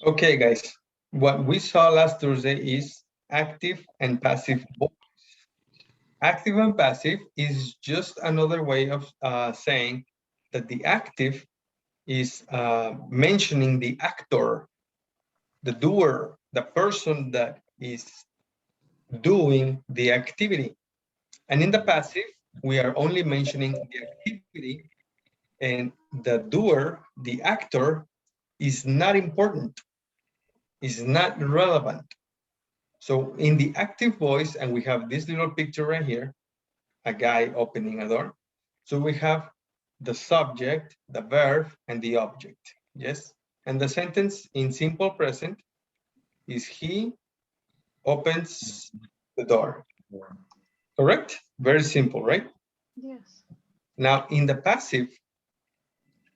Okay, guys. What we saw last Thursday is active and passive voice. Active and passive is just another way of saying that the active is mentioning the actor, the doer, the person that is doing the activity. And in the passive, we are only mentioning the activity, and the doer, the actor, is not important, is not relevant. So in the active voice, and we have this little picture right here, a guy opening a door. So we have the subject, the verb, and the object. Yes. And the sentence in simple present is he opens the door. Correct? Very simple, right? Yes. Now in the passive,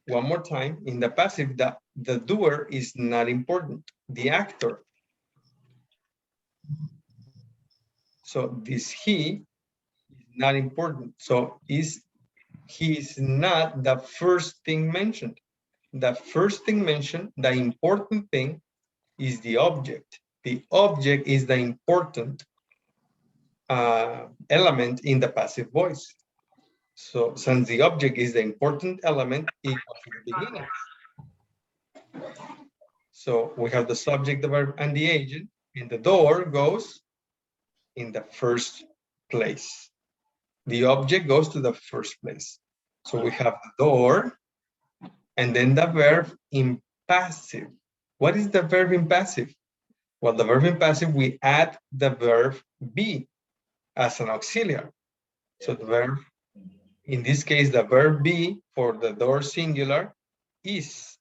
one more time, in the passive, the doer is not important, the actor. So this he is not important. So he is not the first thing mentioned. The first thing mentioned, the important thing, is the object. The object is the important element in the passive voice. So since the object is the important element, it was in the beginning. So we have the subject, the verb, and the agent, and the door goes in the first place. The object goes to the first place. So we have the door, and then the verb in passive. What is the verb in passive? Well, the verb in passive, we add the verb be as an auxiliary. So the verb, in this case, the verb be for the door singular is.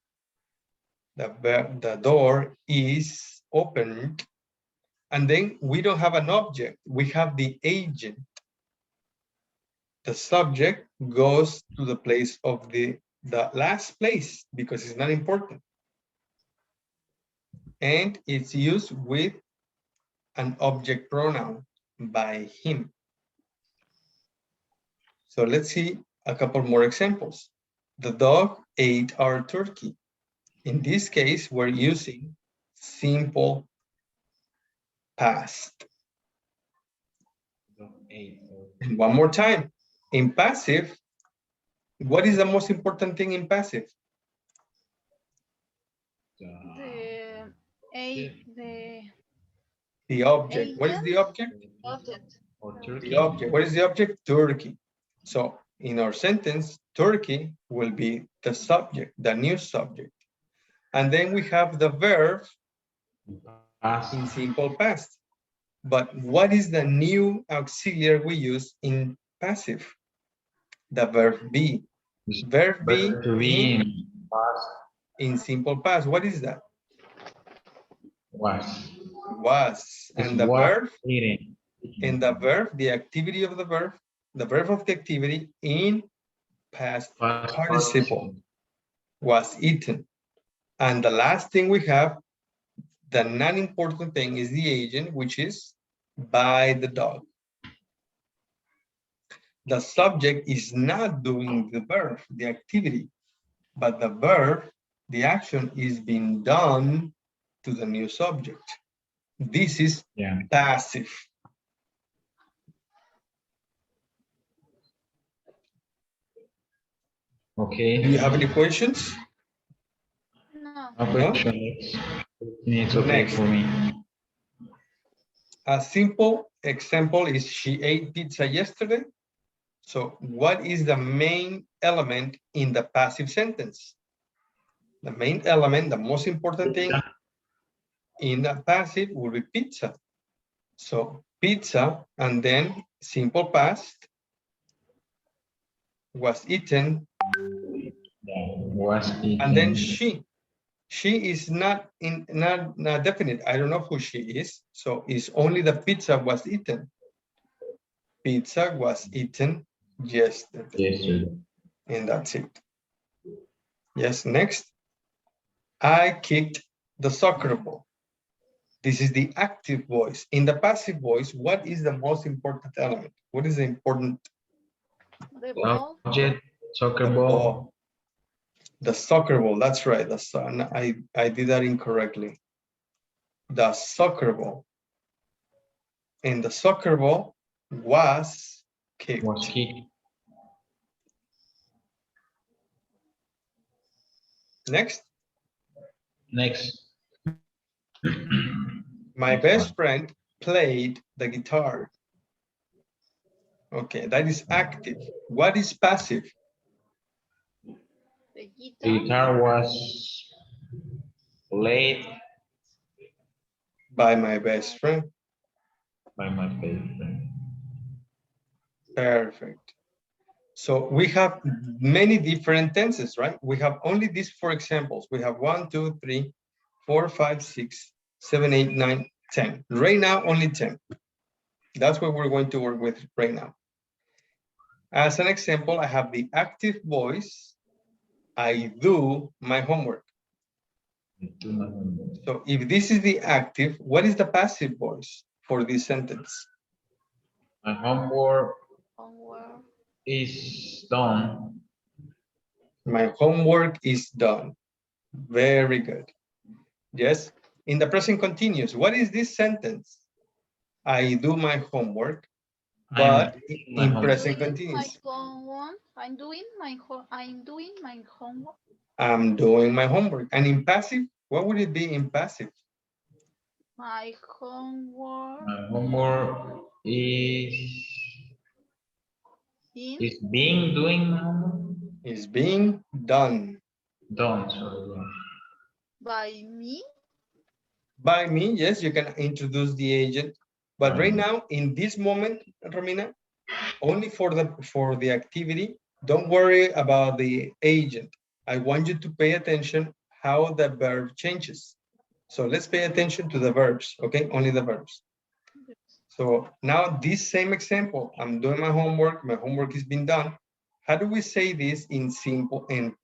The door is opened. And then we don't have an object. We have the agent. The subject goes to the place of the last place because it's not important. And it's used with an object pronoun, by him. So let's see a couple more examples. The dog ate our turkey. In this case, we're using simple past. And one more time, in passive, what is the most important thing in passive? The object. What is the object? Object. The object. What is the object? Turkey. So in our sentence, Turkey will be the subject, the new subject. And then we have the verb in simple past. But what is the new auxiliary we use in passive? The verb be. Verb be in simple past. What is that? Was. And the verb, the activity of the verb of the activity in past participle was eaten. And the last thing we have, the non-important thing, is the agent, which is by the dog. The subject is not doing the verb, the activity, but the verb, the action, is being done to the new subject. This is passive. Okay. Do you have any questions? No. No questions. It's okay for me. A simple example is she ate pizza yesterday. So what is the main element in the passive sentence? The main element, the most important thing in the passive will be pizza. So pizza, and then simple past, was eaten. Was eaten. And then she is not definite. I don't know who she is. So it's only the pizza was eaten. Pizza was eaten yesterday. And that's it. Yes, next. I kicked the soccer ball. This is the active voice. In the passive voice, what is the most important element? What is the important? The ball. Object, soccer ball. The soccer ball. That's right. I did that incorrectly. The soccer ball. And the soccer ball was kicked. Was kicked. Next. Next. My best friend played the guitar. Okay, that is active. What is passive? The The guitar was played By my best friend. by my best friend. Perfect. So we have many different tenses, right? We have only these 4 examples. We have 1, 2, 3, 4, 5, 6, 7, 8, 9, 10. Right now, only 10. That's what we're going to work with right now. As an example, I have the active voice. I do my homework. I do my homework. So if this is the active, what is the passive voice for this sentence? My homework homework. is done. My homework is done. Very good. Yes. In the present continuous, what is this sentence? I do my homework, but in present continuous, I'm doing my homework. I'm doing my homework. And in passive, what would it be in passive? My homework My homework is in being doing my homework. Is being done. Done. Sorry. by me. By me, yes, you can introduce the agent. But right now, in this moment, Romina, only for the activity, don't worry about the agent. I want you to pay attention how the verb changes. So let's pay attention to the verbs, okay? Only the verbs. So now this same example, I'm doing my homework is being done. How do we say this in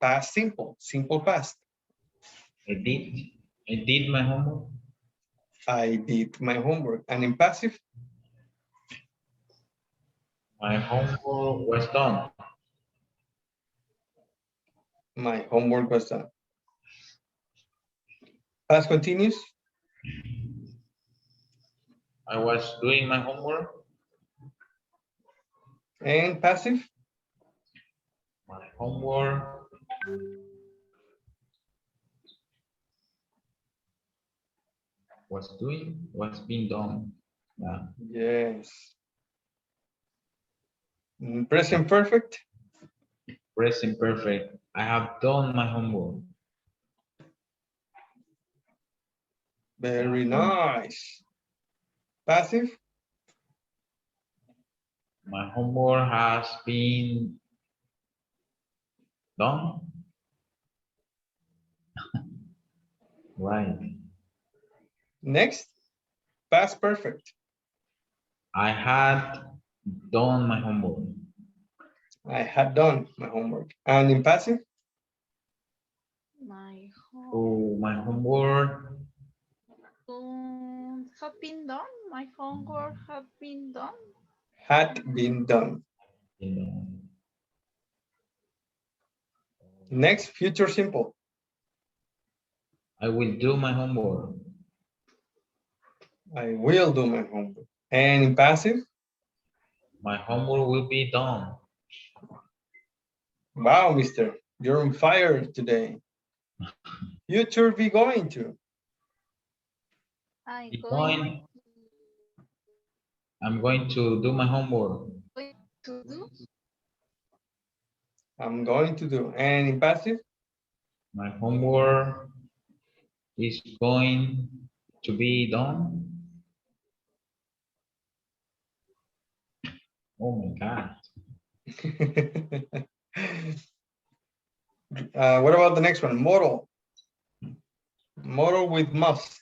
past simple past? I did my homework. I did my homework. And in passive? My homework was done. My homework was done. Past continuous? I was doing my homework. And passive? My homework was being done. Yeah. Yes. Present perfect? Present perfect. I have done my homework. Very nice. Passive? My homework has been done. Right. Next, past perfect. I had done my homework. I had done my homework. And in passive? My Oh, my homework have been done. My homework have been done. Had been done. you know, Next, future simple. I will do my homework. I will do my homework. And in passive? My homework will be done. Wow, mister, you're on fire today. Future be going to. I'm Be going going. I'm going to do my homework. to do. I'm going to do. And in passive? My homework is going to be done. Oh my God. What about the next one? Modal. Modal with must.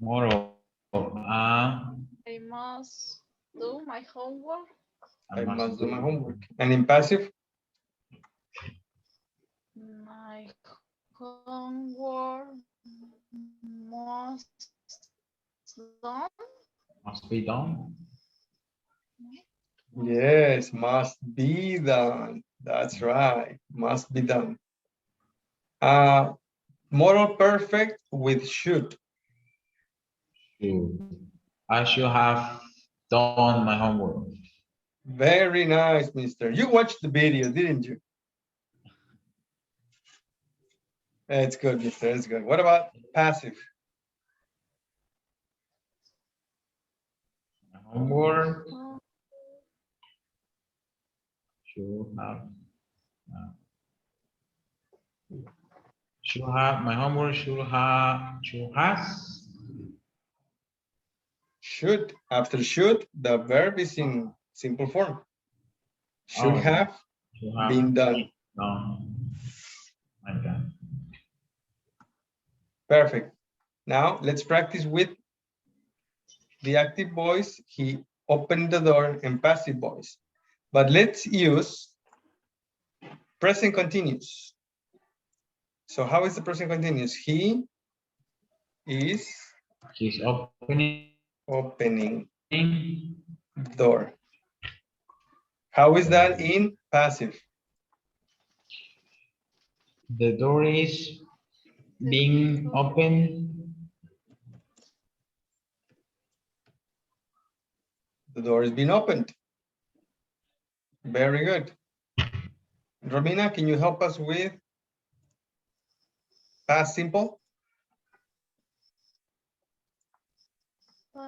Tomorrow, I must do my homework. I must do my homework. And in passive? My homework must done. must be done. Yes, must be done. That's right. Must be done. Model perfect with should. Should. I should have done my homework. Very nice, mister. You watched the video, didn't you? It's good, mister. It's good. What about passive? My homework Oh, should have. uh, should have my homework should has. Should. After should, the verb is in simple form. Should Oh, have should have been done. done. My God. Perfect. Now let's practice with the active voice. He opened the door and passive voice. But let's use present continuous. So how is the present continuous? He is He's opening opening the door. How is that in passive? the door is being open. The door is being opened. Very good. Romina, can you help us with past simple?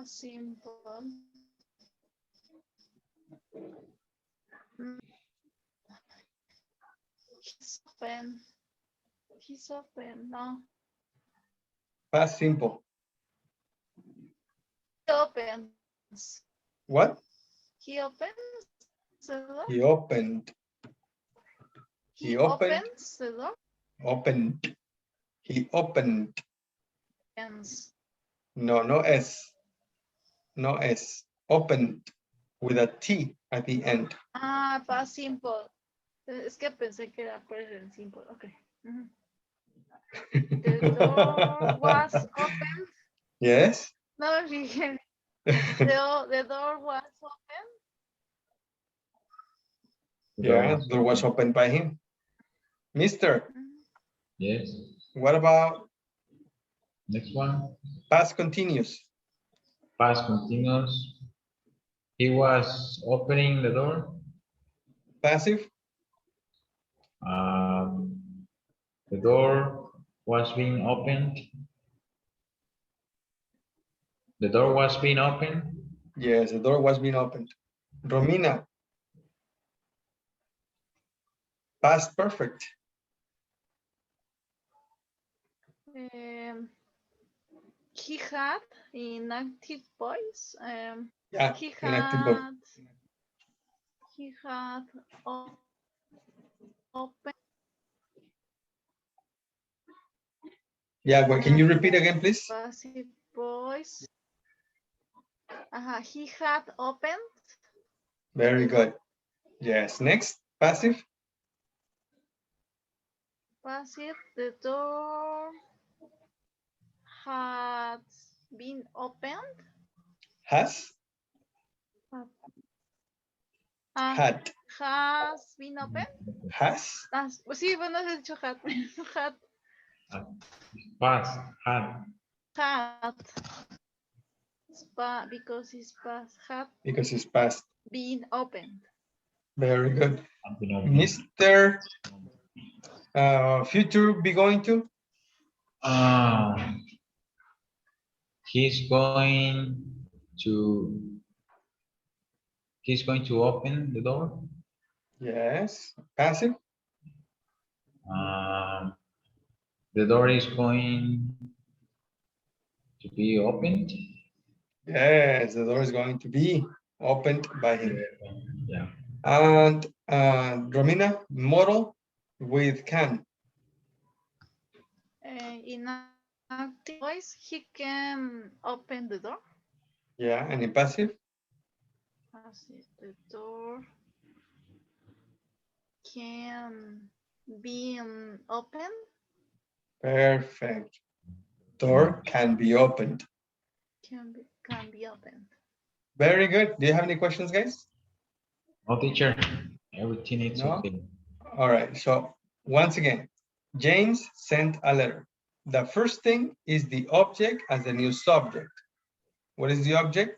simple. Mm, He's open. He's open. No, Past simple. he opens. What? He opens the door. He opened. He opened. opens the door. Opened. He opened. Opens. No, no S. No S. Opened with a T at the end. Ah, past simple. Es que pensé que era present simple. Okay. Mhm. The door was open. Yes? No, dije, the door was open. Yeah, the door was opened by him. Mister, Mhm. Yes. what about Next one. past continuous? Past continuous. He was opening the door. Passive? Um, the door was being opened. The door was being opened. Yes, the door was being opened. Romina, past perfect. He had inactive voice. Yeah, He inactive verb. had open. Yeah, well, can you repeat again, please? Passive voice. He had opened. Very good. Yes, next, passive. Passive. The door had been opened. Has, had, Has been opened. has, Pues sí, bueno, has dicho had. Past had. Had. Because it's past. Had because it's past. been opened. Very good. Something open. Mr. Future be going to? He's going to open the door. Yes, passive. The door is going to be opened. Yes, the door is going to be opened by him. Yeah. And Romina, model with can. In active voice, he can open the door. Yeah, and in passive? The door can be open. Perfect. Door can be opened. Can be opened. Very good. Do you have any questions, guys? No, teacher. Everything is No? okay. All right. So once again, James sent a letter. The first thing is the object as the new subject. What is the object?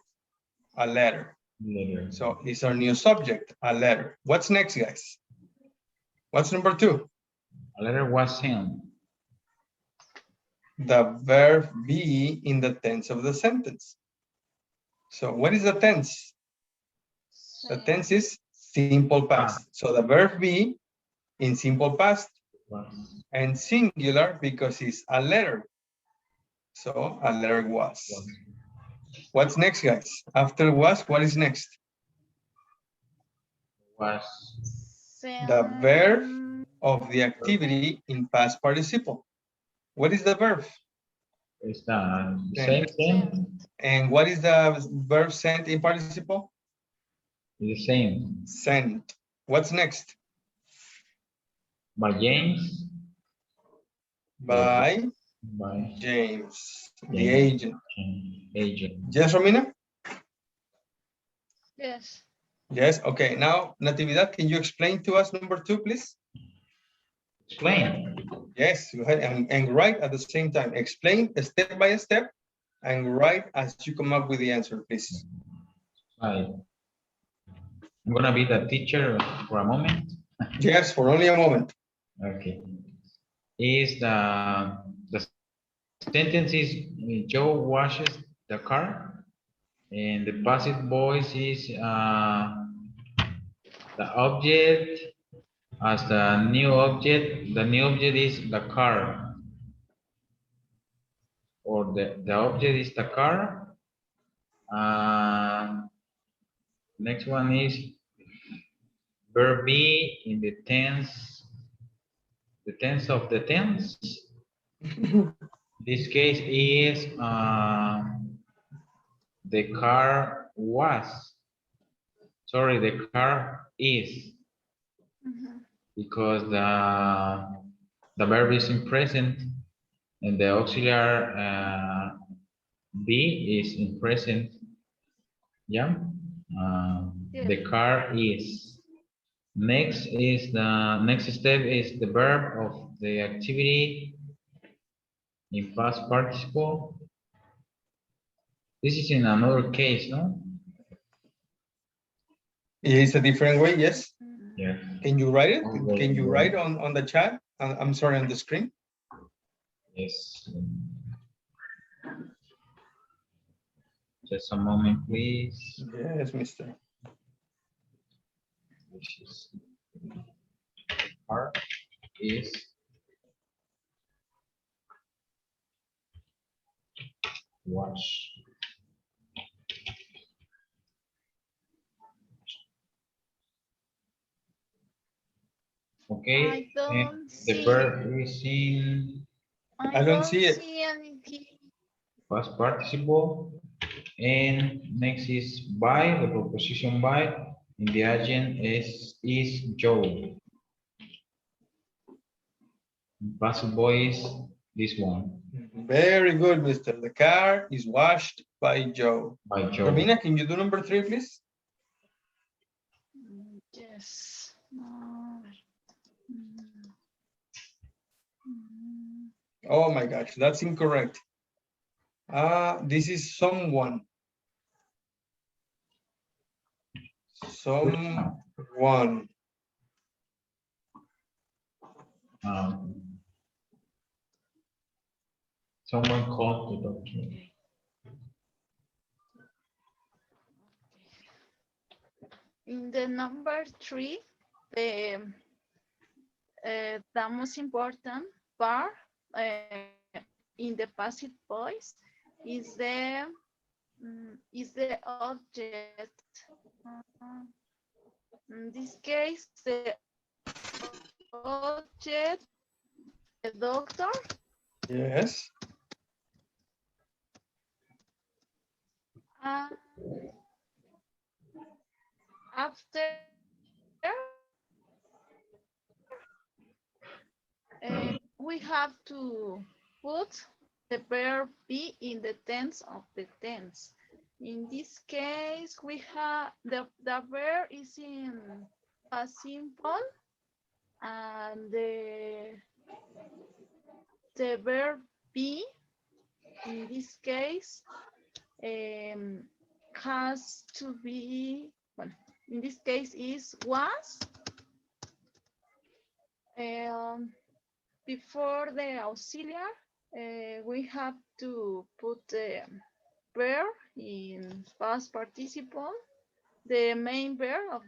A letter. Letter. So it's our new subject, a letter. What's next, guys? What's number 2? A letter was sent. The verb be in the tense of the sentence. So what is the tense? The tense is simple past. So the verb be in simple past Was. and singular because it's a letter. So a letter was. What's next, guys? After was, what is next? Was. The verb of the activity in past participle. What is the verb? Is the Sent. same? And what is the verb sent in participle? The same. Sent. What's next? By James. By By James, the James. agent. Agent. Yes, Romina? Yes. Yes, okay. Now, Natividad, can you explain to us number 2, please? Explain. Yes, go ahead and write at the same time. Explain step by step and write as you come up with the answer, please. Right. I'm gonna be the teacher for a moment. Yes, for only a moment. Okay. Is the sentence is Joe washes the car, and the passive voice is the object as the new object. The new object is the car, or the object is the car. Next one is verb be in the tense of the tense. This case is the car was. Sorry, the car is, because the verb is in present and the auxiliary be is in present. Yeah. The car is. Next step is the verb of the activity in past participle. This is in another case, no? It's a different way, yes. Yeah. Can you write it? Okay, Can you yeah. write on the chat? I'm sorry, on the screen. Yes. Just a moment, please. Yes, mister. Which is part is watch. Okay. I don't The see. verb is in I don't see it. anything. past participle. And next is by, the preposition by, and the agent is Joe. Passive voice, this one, Very good, mister. The car is washed by Joe. by Joe. Romina, can you do number 3, please? Yes. Oh my gosh, that's incorrect. This is someone. Someone. Someone called the doctor. In the number 3, the most important part in the passive voice is the object. In this case, the object, the doctor. Yes. After we have to put the verb be in the tense of the tense. In this case, we have the verb is in a simple, and the the verb be in this case has to be, well, in this case is was. Before the auxiliary, we have to put the verb in past participle, the main verb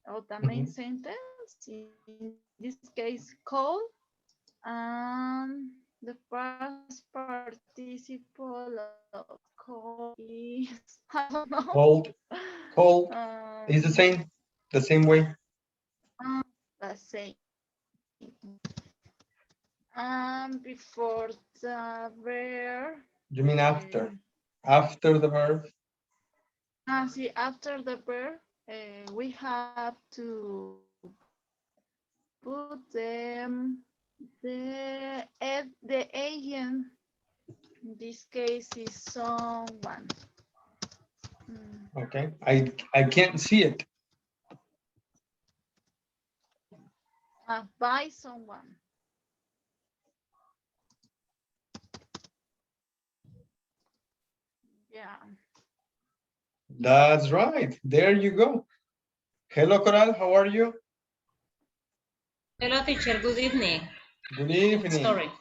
of the main sentence. In this case, call, and the past participle of call is I don't know. Cold is the same way. The same. Before the verb. You mean after? After the verb? See, after the verb, we have to put the agent. In this case is someone. Okay, I can't see it. By someone. Yeah. That's right. There you go. Hello, Coral. How are you? Hello, teacher. Good evening. Good evening. Sorry.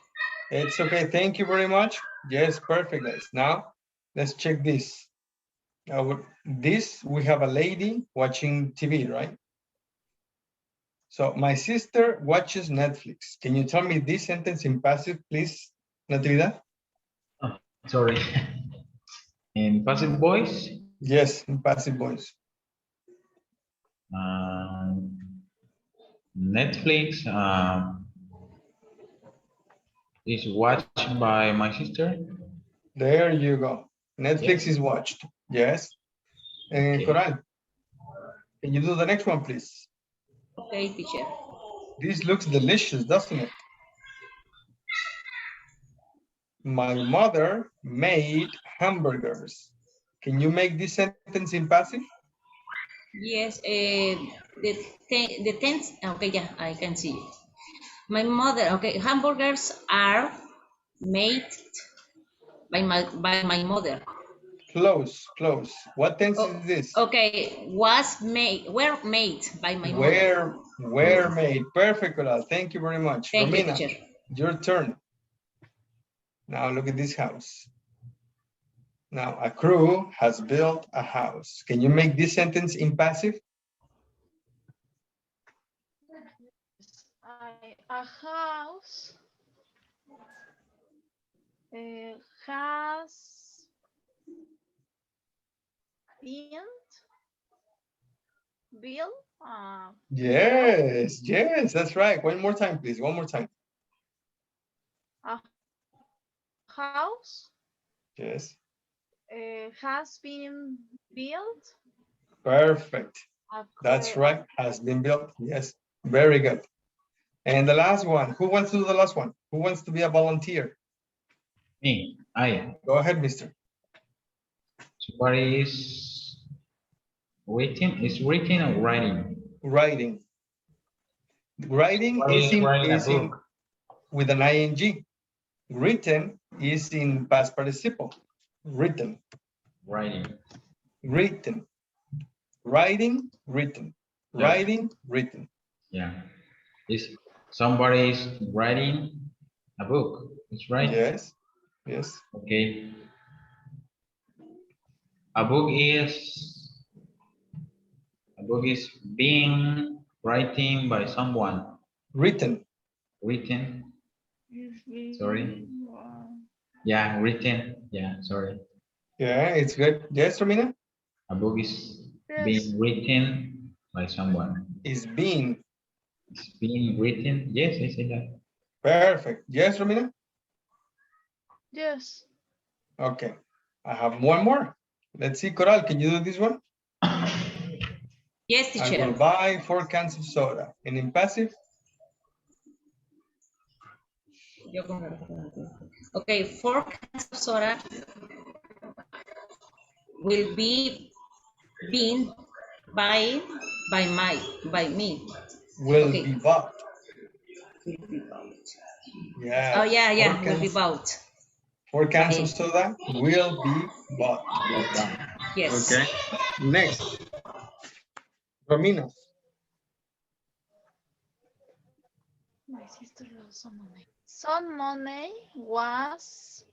It's okay. Thank you very much. Yes, perfect, guys. Now, let's check this. We have a lady watching TV, right? So, my sister watches Netflix. Can you tell me this sentence in passive, please, Natividad? Oh, sorry. In passive voice? Yes, in passive voice. Netflix is watched by my sister. There you go. Netflix is watched. Yes. And Coral, can you do the next one, please? Okay, teacher. This looks delicious, doesn't it? My mother made hamburgers. Can you make this sentence in passive? Yes, the tense. Okay, yeah, I can see it. My mother. Okay, hamburgers are made by my mother. Close, close. What tense is this? Okay, were made by my mother. Were made. Perfect, Coral. Thank you very much. Thank Romina, you, teacher. your turn. Now look at this house. Now a crew has built a house. Can you make this sentence in passive? A house has been built. Yes, yes, that's right. One more time, please. One more time. A house Yes. has been built. Perfect. That's right. Has been built. Yes. Very good. And the last one. Who wants to do the last one? Who wants to be a volunteer? Me. I. Go ahead, mister. Somebody is written. Is written or writing? Writing. Writing is in with an ing. Written is in past participle. Written. Writing. Written. Writing, written. Yeah. Writing, written. Yeah. Is somebody is writing a book? It's right. Yes. Yes. Okay. A book is being written by someone. Written. Written. Sorry. Yeah, written. Yeah, sorry. Yeah, it's good. Yes, Romina? A book is being written by someone. Is being. It's being written. Yes, I say that. Perfect. Yes, Romina? Yes. Okay. I have one more. Let's see, Coral, can you do this one? Yes, teacher. I will buy 4 cans of soda. And in passive? Okay, 4 cans of soda will be being by me. Will be bought. Will be bought. Yeah. Oh, yeah, Four yeah, will be cans, bought. 4 cans of Okay. soda will be bought. Yes. Okay. Next, Romina. My sister lost some money. Some money was.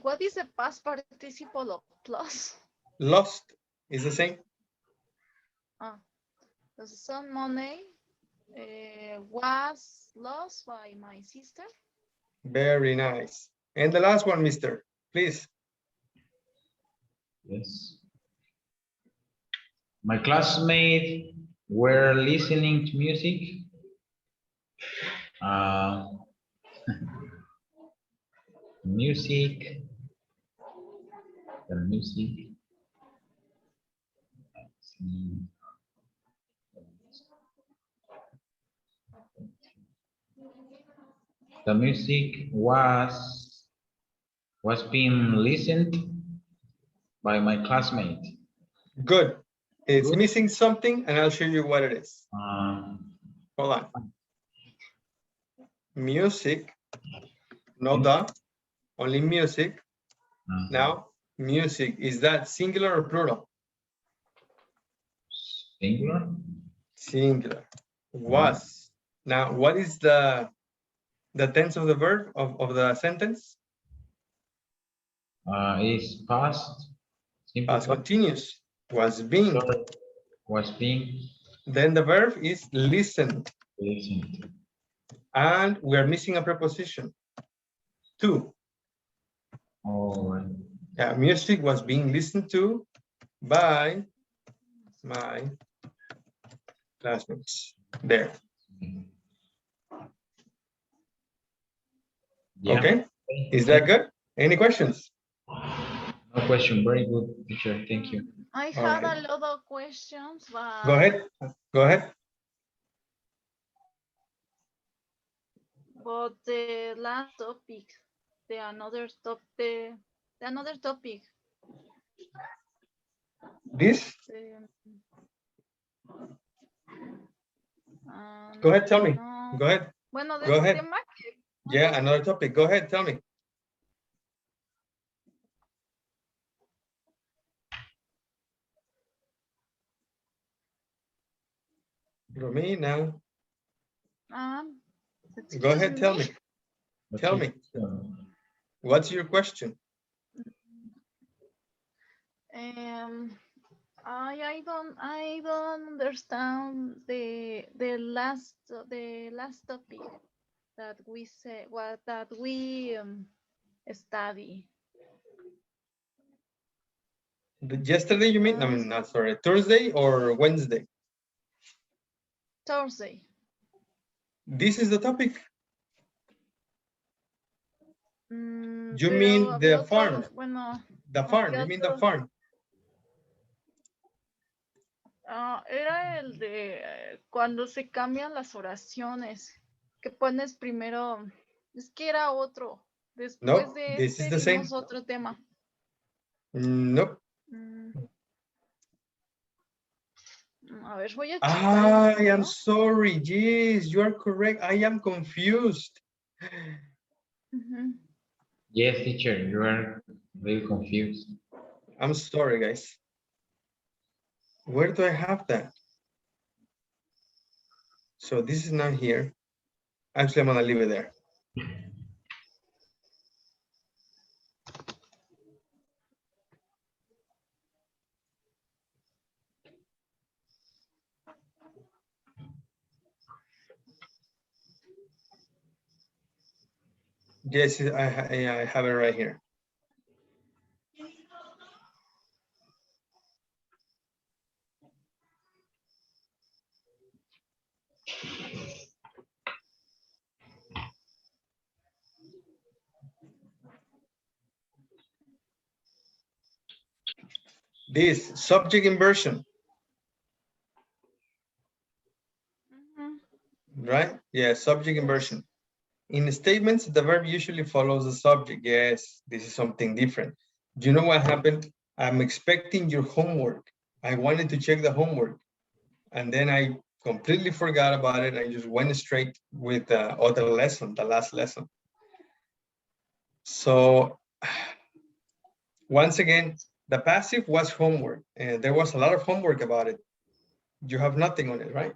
What is the past participle of plus? Lost is the same. Ah, some money was lost by my sister. Very nice. And the last one, mister, please. Yes. My classmates were listening to music. Uh, music. The music. The music was being listened by my classmate. Good. It's Good. missing something, and I'll show you what it is. Hold on. Music, not the, only music. Now, music, is that singular or plural? Singular. Singular. Was. Now, what is the tense of the verb of the sentence? Is past. Simple Past continuous. Was being. Sorry. Was being Then the verb is listen. listened. And we are missing a preposition. To. All right. Yeah, music was being listened to by my classmates. There. Yeah. Okay. Is that good? Any questions? No question. Very good, teacher. Thank you. I All had right. a lot of questions, but Go ahead. Go ahead. but the last topic, the another topic. This? Go No, ahead, tell me. no. Go ahead. Bueno, Go ahead. tema que, Yeah, another topic. Go ahead, tell me. Romina, go ahead, tell me. Tell me. What's your question? I don't understand the last topic that we say that we study. Yesterday you mean? I mean, not sorry. Thursday or Wednesday? Thursday. This is the topic. You Pero mean había the otro, farm? bueno, The farm. You mean the farm? era el de cuando se cambian las oraciones, que pones primero, es que era otro. Después No, de this is este the same. vimos otro tema. Nope. A ver, voy a checar. I am sorry. Yes, you are correct. I am confused. Yes, teacher, you are very confused. I'm sorry, guys. Where do I have that? So this is not here. Actually, I'm gonna leave it there. Yes, I have it right here. This subject inversion. Right? Yeah, subject inversion. In statements, the verb usually follows the subject. Yes, this is something different. Do you know what happened? I'm expecting your homework. I wanted to check the homework. And then I completely forgot about it. I just went straight with the other lesson, the last lesson. So once again, the passive was homework, and there was a lot of homework about it. You have nothing on it, right?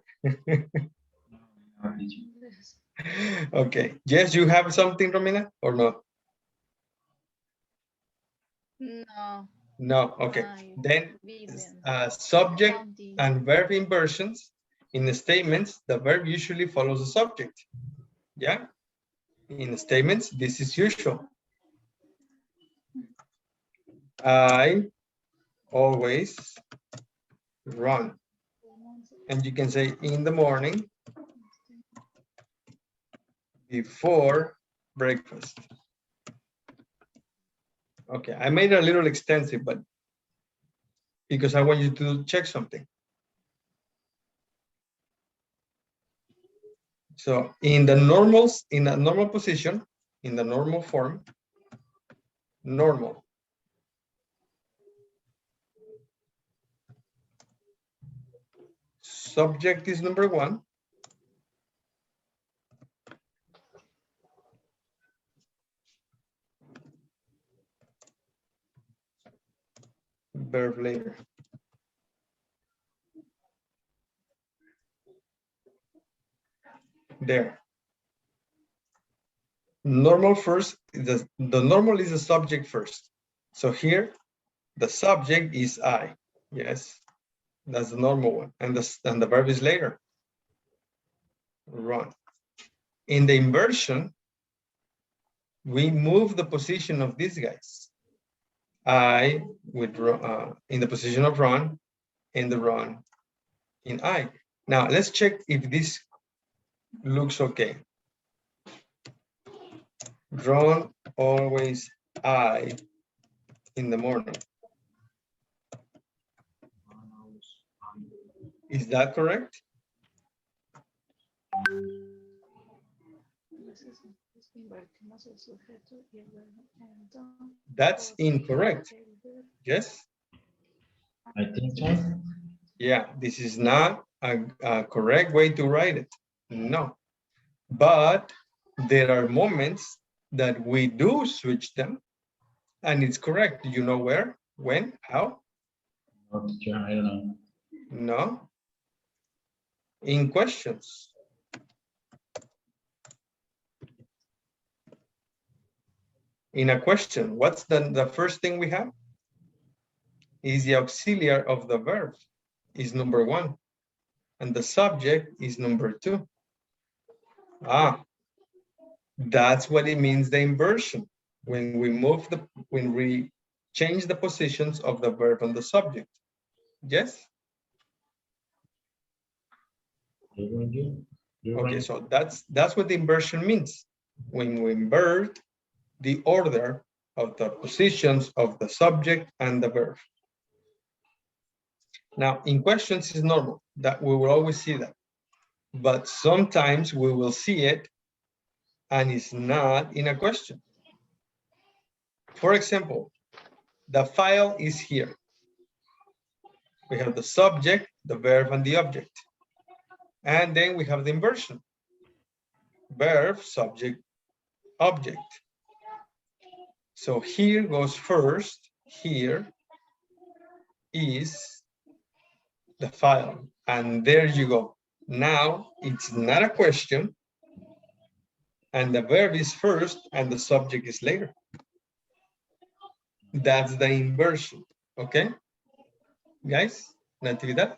Yes. Okay. Yes, you have something, Romina, or no? No, No. Okay. I Then didn't. subject Counting. and verb inversions in the statements, the verb usually follows the subject. Yeah. In the statements, this is usual. I always run. And you can say in the morning before breakfast. Okay, I made it a little extensive, but because I want you to check something. So in the normals, in a normal position, in the normal form, normal. Subject is number one. Verb later. There. Normal first, the normal is the subject first. So here, the subject is I. Yes, that's the normal one. And the verb is later. Run. In the inversion, we move the position of these guys. I would in the position of run, and the run in I. Now let's check if this looks okay. Run always I in the morning. Is that correct? Invertimos el sujeto y el verbo en That's incorrect. Yes? I think so. Yeah, this is not a correct way to write it. No. But there are moments that we do switch them, and it's correct. Do you know where, when, how? No, teacher, I don't know. No. In questions. In a question, what's the first thing we have? Is the auxiliary of the verb is number one, and the subject is number two. Ah, that's what it means, the inversion. When we change the positions of the verb and the subject. Yes? Okay, so that's what the inversion means. When we invert the order of the positions of the subject and the verb. Now, in questions is normal, that we will always see that. But sometimes we will see it and it's not in a question. For example, the file is here. We have the subject, the verb, and the object. And then we have the inversion. Verb, subject, object. So here goes first, here is the file. And there you go. Now it's not a question, and the verb is first and the subject is later. That's the inversion. Okay? Guys, Natividad?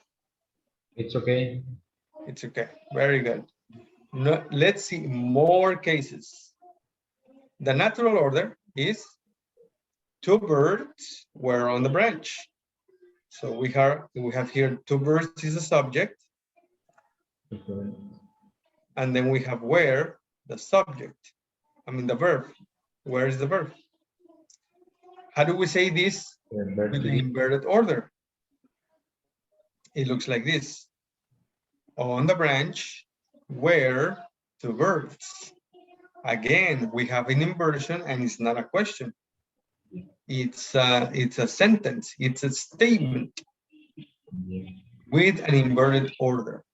It's okay. It's okay. Very good. No, let's see more cases. The natural order is two birds were on the branch. So we have here two birds is the subject, Okay. and then we have where the subject. I mean the verb. Where is the verb? How do we say this with the inverted order? It looks like this. On the branch were two birds. Again, we have an inversion and it's not a question. It's a sentence. It's a statement Yeah. with an inverted order.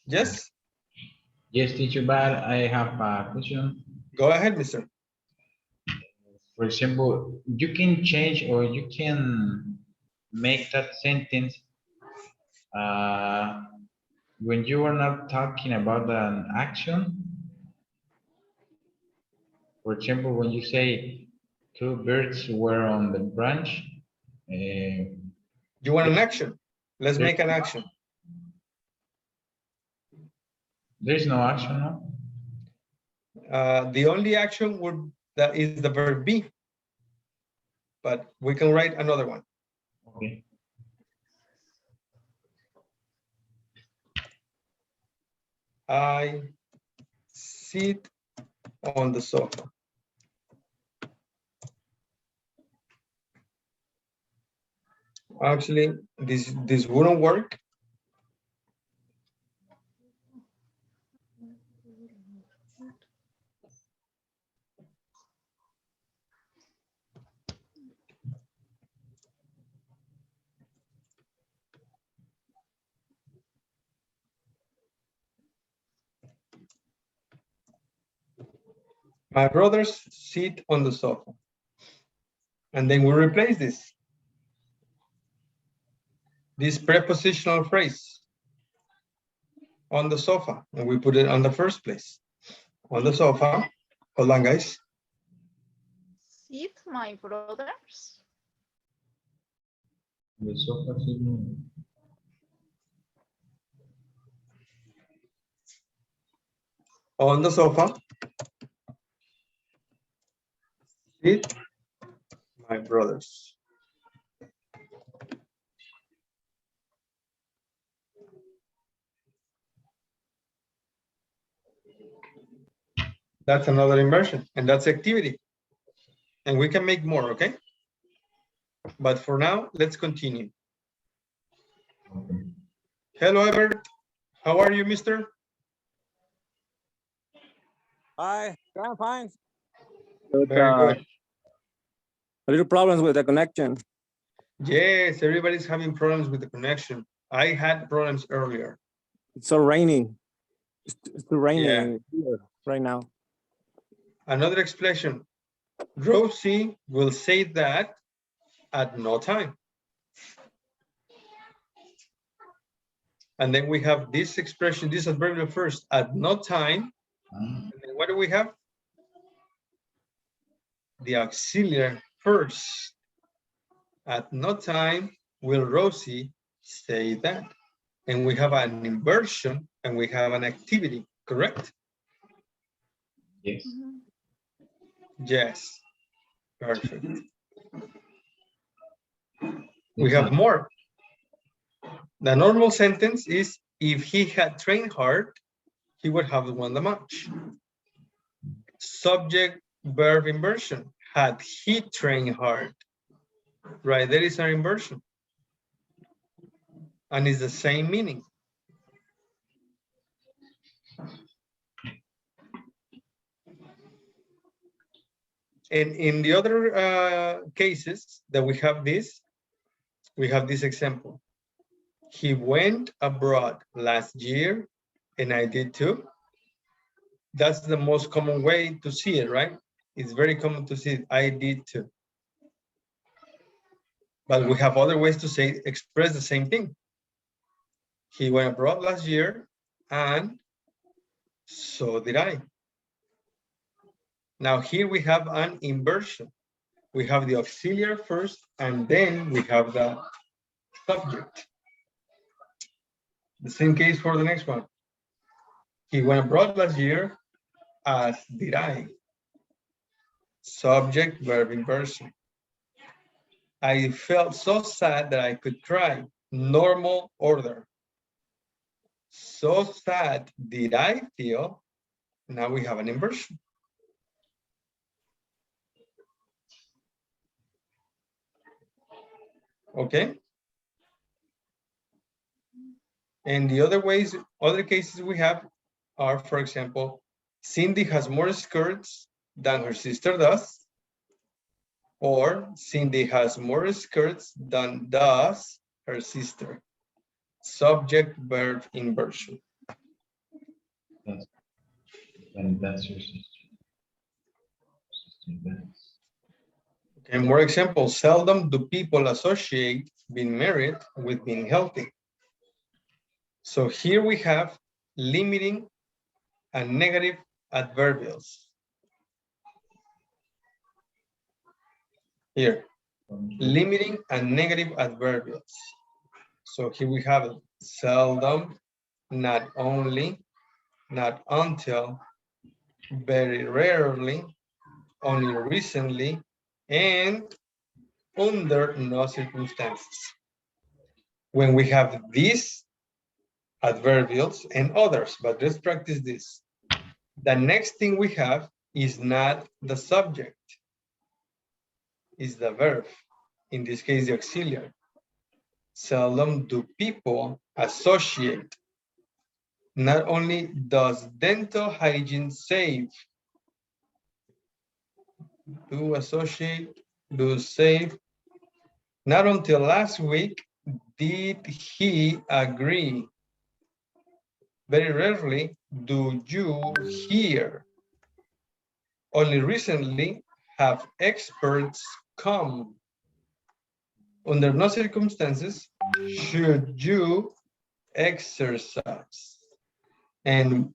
Yes, Yes, teacher, but I have a question. go ahead, mister. For example, you can change or you can make that sentence when you are not talking about an action. For example, when you say two birds were on the branch, You want an action? Let's There- make an action. there's no action, no? The only action would that is the verb be, but we can write another one. Okay. I sit on the sofa. Actually, this wouldn't work. My brothers sit on the sofa. And then we replace this prepositional phrase on the sofa, and we put it on the first place. On the sofa. Hold on, guys. Sit my brothers. The sofa is moving. On the sofa. Sit my brothers. That's another inversion, and that's activity. And we can make more, okay? But for now, let's continue. Okay. Hello, Ebert. How are you, mister? Hi, I'm fine. Very good. A little problems with the connection. Yes, everybody's having problems with the connection. I had problems earlier. It's so raining. It's too raining Yeah. here right now. Another expression. Rosie will say that at no time. And then we have this expression, this adverbial first, at no time. And then what do we have? The auxiliary first. At no time will Rosie say that. And we have an inversion and we have an activity, correct? Yes. Yes. Perfect. We have more. The normal sentence is if he had trained hard, he would have won the match. Subject verb inversion. Had he trained hard? Right, there is an inversion. And it's the same meaning. And in the other cases that we have this example. He went abroad last year and I did too. That's the most common way to see it, right? It's very common to see it. I did too. But we have other ways to say, express the same thing. He went abroad last year and so did I. Now here we have an inversion. We have the auxiliary first and then we have the subject. The same case for the next one. He went abroad last year, as did I. Subject, verb inversion. I felt so sad that I could cry. Normal order. So sad did I feel. Now we have an inversion. Okay. And the other cases we have are, for example, Cindy has more skirts than her sister does. Or Cindy has more skirts than does her sister. Subject verb inversion. And that's your sister. Okay, more examples. Seldom do people associate being married with being healthy. So here we have limiting and negative adverbials. Here, limiting and negative adverbials. So here we have it. Seldom, not only, not until, very rarely, only recently, and under no circumstances. When we have these adverbials and others, but let's practice this. The next thing we have is not the subject, is the verb, in this case, the auxiliary. Seldom do people associate. Not only does dental hygiene save, do associate, do save. Not until last week did he agree. Very rarely do you hear. Only recently have experts come. Under no circumstances should you exercise. And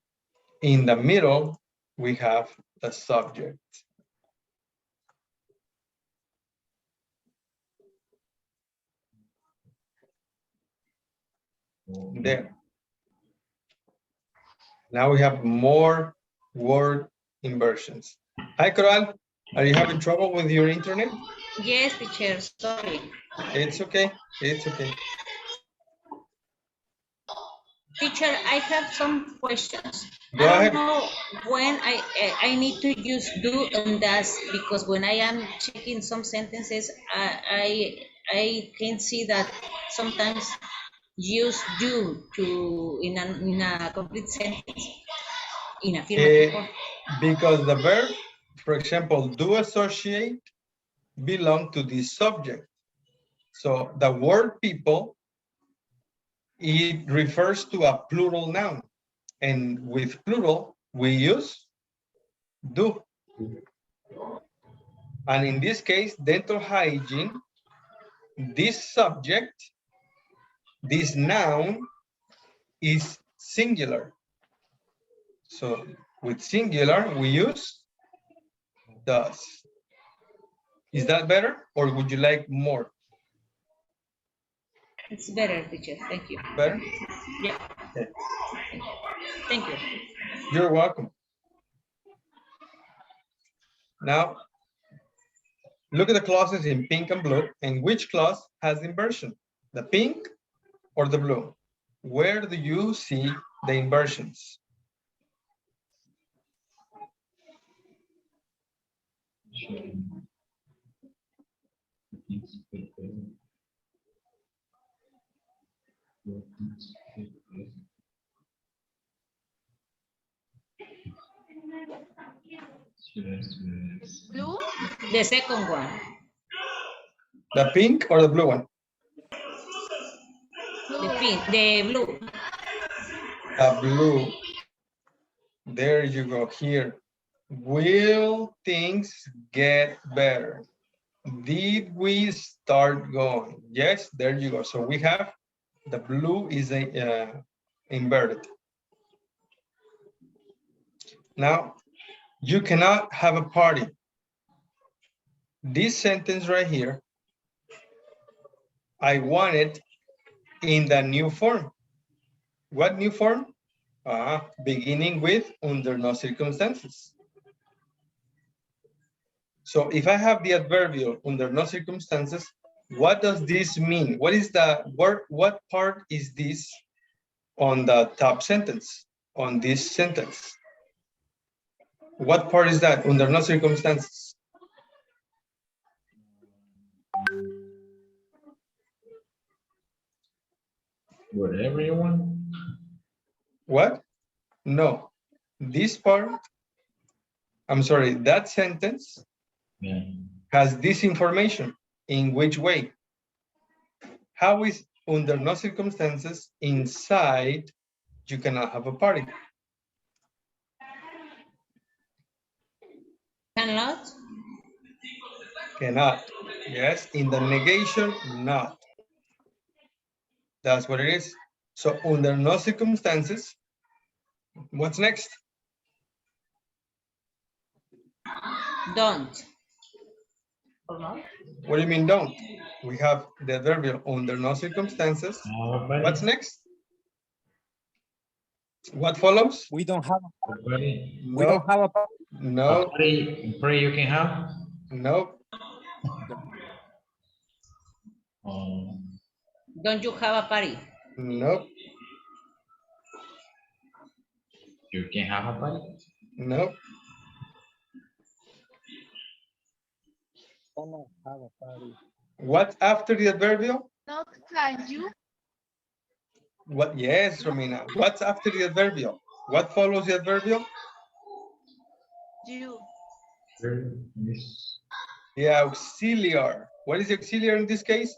in the middle, we have the subject. There. Now we have more word inversions. Hi, Coral. Are you having trouble with your internet? Yes, teacher, sorry. It's okay. It's okay. Teacher, I have some questions. Go I ahead. don't know when I need to use do and does, because when I am checking some sentences, I can see that sometimes use do to in a complete sentence, in affirmative form. Because the verb, for example, do associate belong to this subject. So the word people, it refers to a plural noun. And with plural, we use do. And in this case, dental hygiene, this subject, this noun is singular. So with singular, we use does. Is that better, or would you like more? It's better, teacher. Thank you. Better? Yeah. Okay. Thank you. You're welcome. Now, look at the clauses in pink and blue, and which clause has inversion? The pink or the blue? Where do you see the inversions? Blue? The second one. The pink or the blue one? The pink, the blue. The blue. There you go, here. Will things get better? Did we start going? Yes, there you go. So we have the blue is inverted. Now, you cannot have a party. This sentence right here, I want it in the new form. What new form? Beginning with under no circumstances. So if I have the adverbial under no circumstances, what does this mean? What is the word? What part is this on the top sentence? On this sentence? What part is that under no circumstances? Whatever you want. What? No. This part, I'm sorry, that sentence Yeah. has this information. In which way? How is under no circumstances inside you cannot have a party? Cannot. Cannot. Yes, in the negation, not. That's what it is. So under no circumstances, what's next? Don't. Or not? What do you mean don't? We have the adverbial under no circumstances. Nobody. What's next? What follows? We don't have. Nobody. We don't have a. No, Party you can have. no, Um, Don't you have a party? no, you can have a party. no. Don't have a party. What after the adverbial? Not can you. What? Yes, Romina. What's after the adverbial? What follows the adverbial? You. This The auxiliary. What is the auxiliary in this case?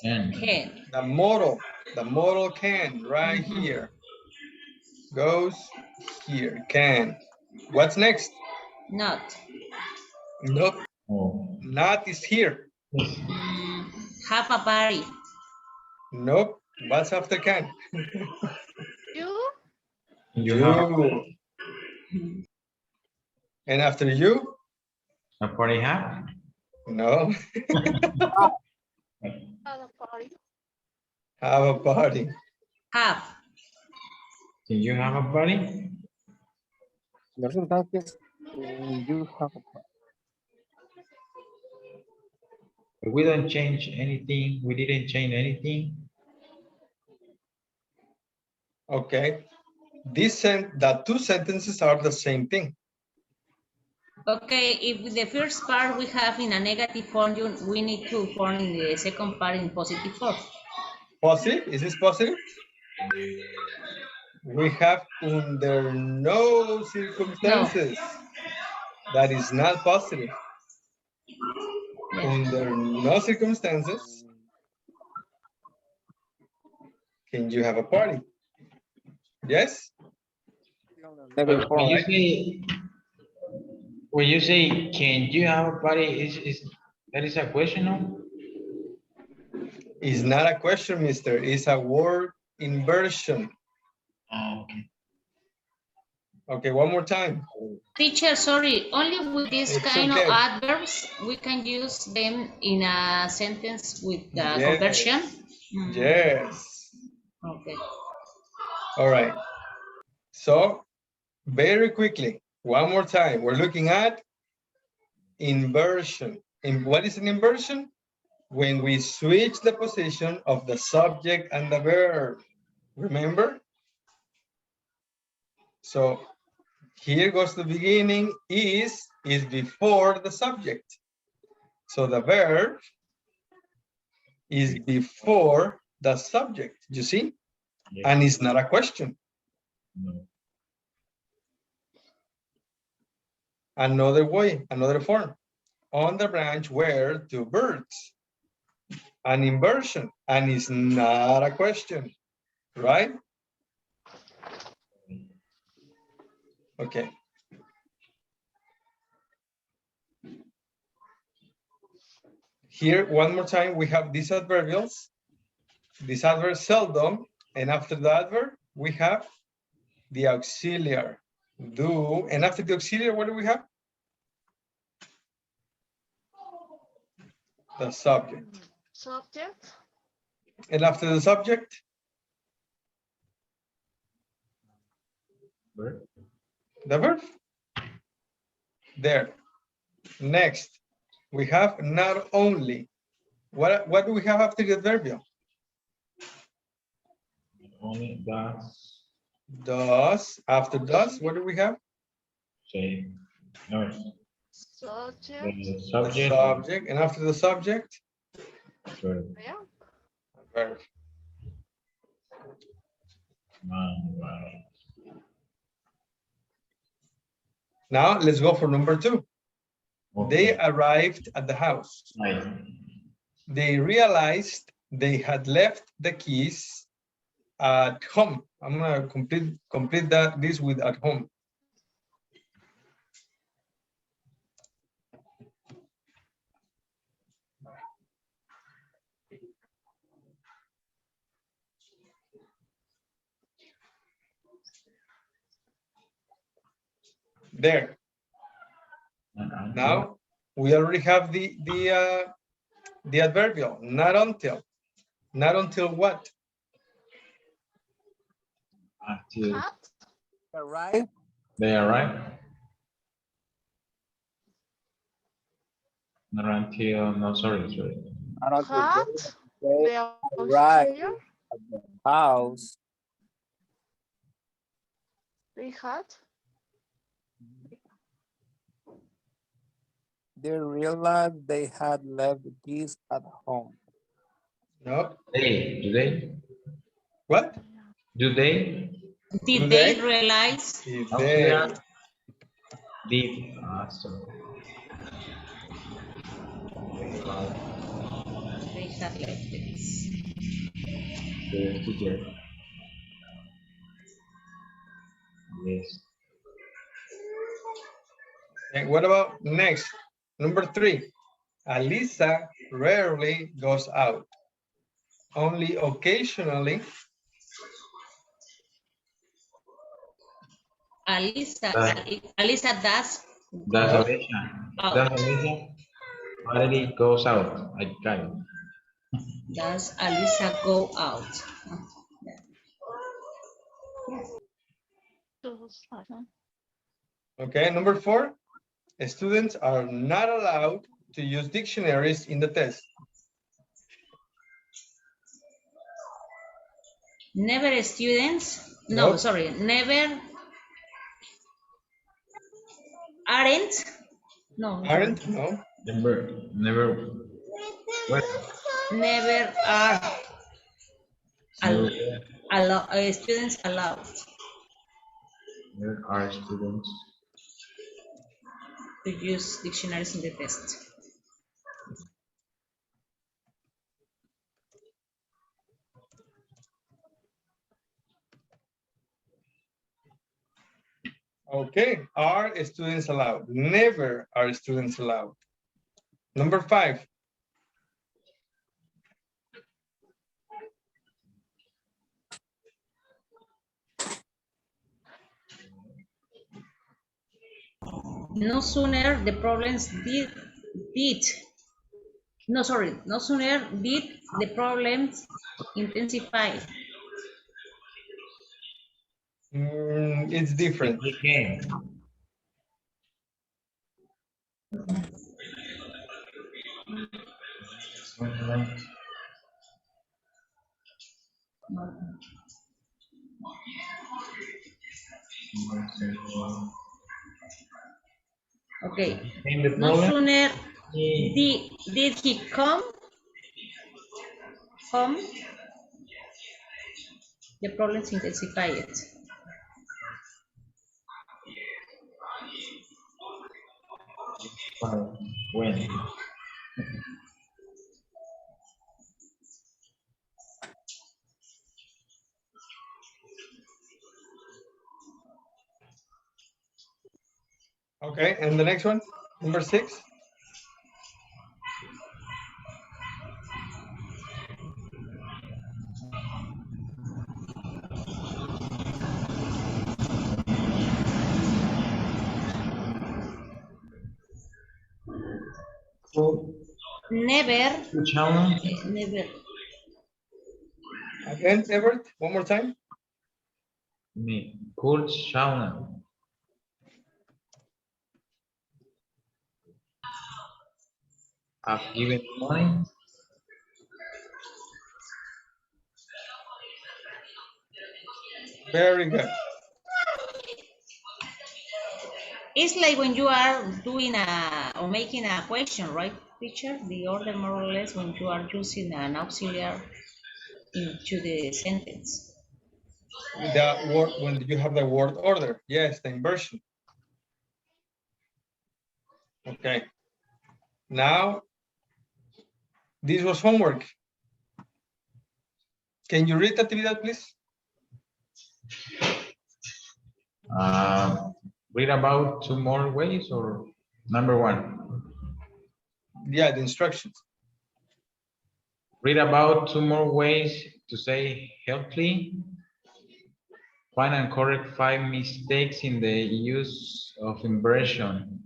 can. Can. The modal. The modal can right here. Goes here. Can. What's next? Not. Nope. Oh. Not is here. Have a party. Nope. What's after can? You. You have You. And after you? a party hat. No. At a party. Have a party. Have. Can you have a party? The resulta que es, you have a party. We don't change anything. We didn't change anything. Okay. The two sentences are the same thing. Okay, if with the first part we have in a negative form, we need to form in the second part in positive form. Positive? Is this positive? We have under no circumstances. That is not positive. Under no circumstances can you have a party. Yes? Negative form. When you say can you have a party, is that is a question, no? It's not a question, mister. It's a word inversion. Okay. Okay, one more time. Teacher, sorry, only with this It's kind okay. of adverbs, we can use them in a sentence with Yes. conversion. Yes. Okay. All right. So very quickly, one more time. We're looking at inversion. And what is an inversion? When we switch the position of the subject and the verb. Remember? So here goes the beginning. Is before the subject. So the verb is before the subject, you see? Yes. And it's not a question. No. Another way, another form. On the branch were two birds. An inversion, and it's not a question, right? Okay. Here, one more time, we have these adverbials. This adverb seldom, and after the adverb, we have the auxiliary, do, and after the auxiliary, what do we have? The subject. Subject. And after the subject, Verb. the verb. There. Next, we have not only. What do we have after the adverbial? Only does Does. After does, what do we have? say no. Subject. The The subject. subject. And after the subject, Verb. Yeah. verb. Right. Now let's go for number two. They Okay. arrived at the house. Right. They realized they had left the keys at home. I'm gonna complete this with at home. there. Now we already have the adverbial, not until. Not until what? Until Had. Arrive. they arrive. Not until, no, sorry. Not until Had. they The arrive auxiliary. at the house. They had. They realized they had left the keys at home. No. Do they? What? Do they? Did Do they they? realize? Did Auxiliary. they? Did. Sorry. They had left the keys. The teacher. Yes. Okay, what about next? Number 3. Alisa rarely goes out. Only occasionally. Alisa, That- Alisa does That's go Alicia. out. That's Alicia. Already goes out. I got it. Does Alisa go out? Okay, number 4. Students are not allowed to use dictionaries in the test. Never students. No, Nope. sorry. Never aren't. No. Aren't? No. Never. What? Never are Never, students allowed never are students. to use dictionaries in the test. Okay, are students allowed? Never are students allowed. Number 5. No sooner the problems no sooner did the problems intensify. It's different. They came. Okay. Came the No problem. sooner did he come, the problems intensified. When? Okay, and the next one, number 6. Never. Again, Everett, one more time. Me. Kurt Schauner. Have given money. Very good. It's like when you are doing or making a question, right, teacher? The order more or less when you are using an auxiliary into the sentence. The word, when you have the word order, yes, the inversion. Okay. Now, this was homework. Can you read the actividad, please? Read about 2 more ways or number 1? Yeah, the instructions. Read about 2 more ways to say healthy. Find and correct 5 mistakes in the use of inversion.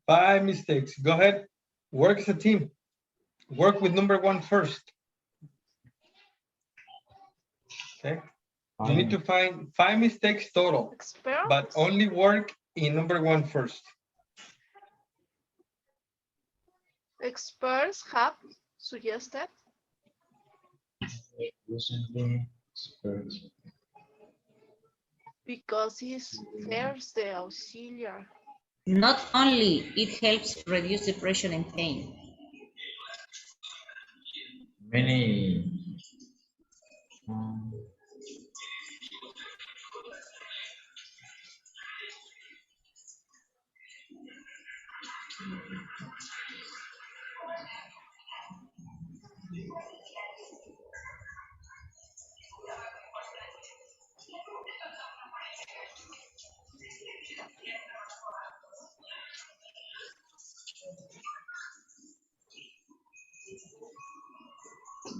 5 mistakes. Go ahead. Work as a team. Work with number 1 first. Okay. You need to find 5 mistakes total, Experts? but only work in number 1 first. Experts have suggested Recently, experts. because it fairs the auxiliary. Not only it helps reduce depression and pain. Many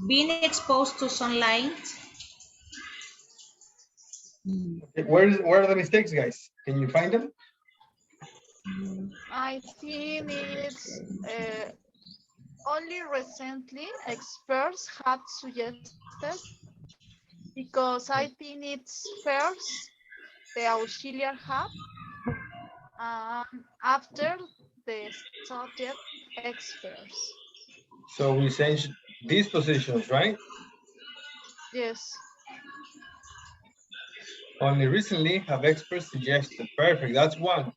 Being exposed to sunlight. Okay, where are the mistakes, guys? Can you find them? I think it's only recently experts have suggested because I think it's first the auxiliary have after the subject experts. So we change these positions, right? Yes. Only recently have experts suggested. Perfect. That's 1.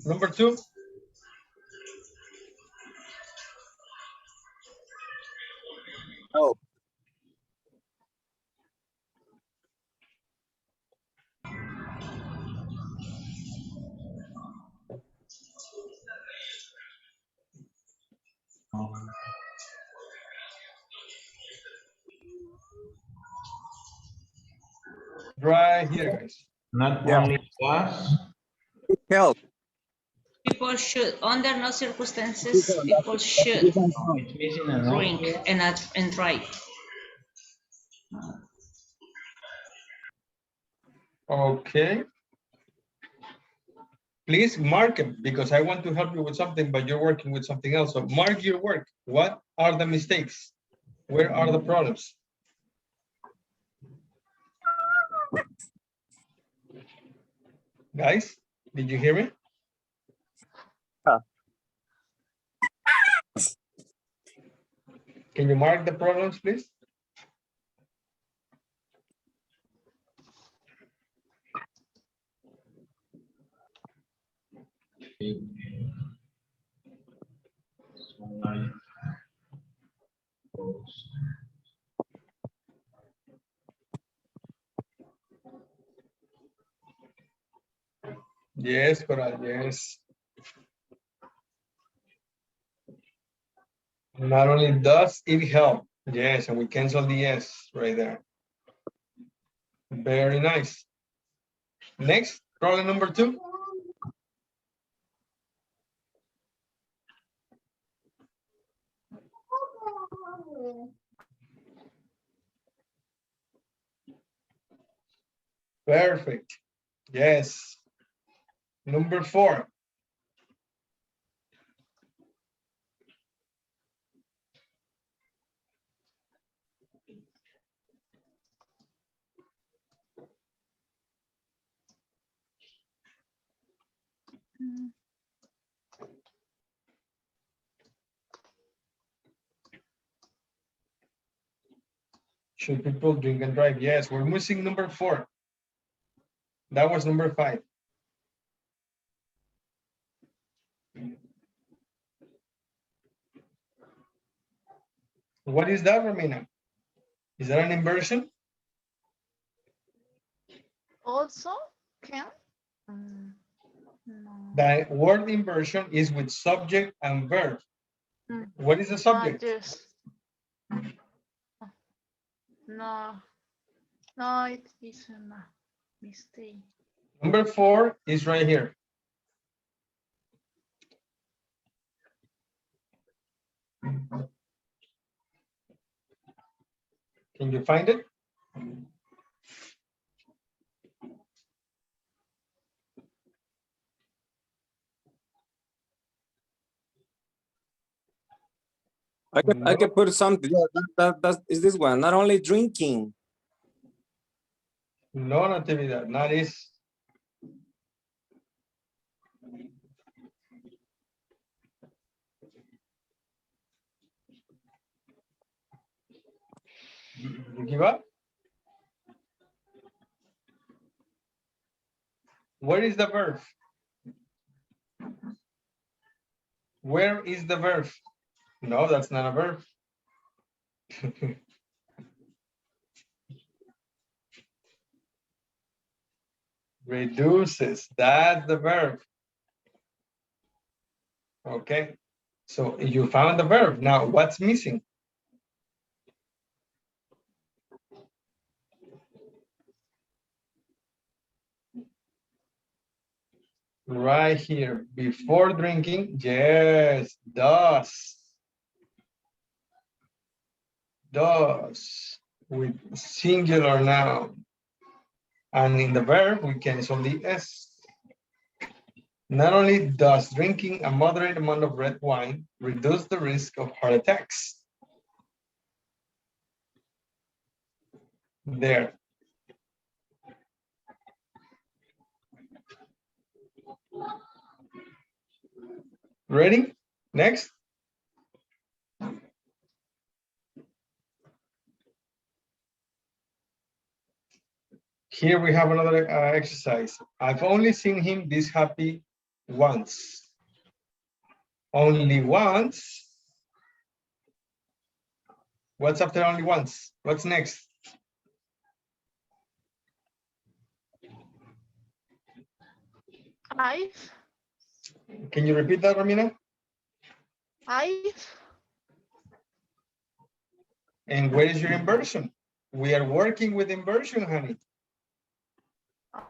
Number 2. Help. Right here, guys. not Yeah. only does, Help. People should, under no circumstances, people should it's missing a note drink here. and drive. Okay. Please mark them because I want to help you with something, but you're working with something else. So mark your work. What are the mistakes? Where are the problems? Guys, did you hear me? Yeah. Can you mark the problems, please? Sunlight. Goes. Yes, Coral, yes. Not only does it help, yes, and we cancel the yes right there. Very nice. Next, problem number 2. Perfect. Yes. Number 4. Mm. Should people drink and drive? Yes, we're missing number 4. That was number 5. What is that, Romina? Is that an inversion? Also, can? No. The word inversion is with subject and verb. Mm. What is the subject? Yes. No. No, it isn't a mistake. Number 4 is right here. Can you find it? I can put something. That is this one. Not only drinking. No, Natividad, not is. You give up? Where is the verb? Where is the verb? No, that's not a verb. Reduces, that's the verb. Okay, so you found the verb. Now, what's missing? Right here, before drinking, yes, does. Does, with singular noun. And in the verb, we can use only S. Not only does drinking a moderate amount of red wine reduce the risk of heart attacks. There. Ready? Next. Here we have another exercise. I've only seen him this happy once. Only once. What's after only once? What's next? I've. Can you repeat that, Romina? I've. And where is your inversion? We are working with inversion, honey.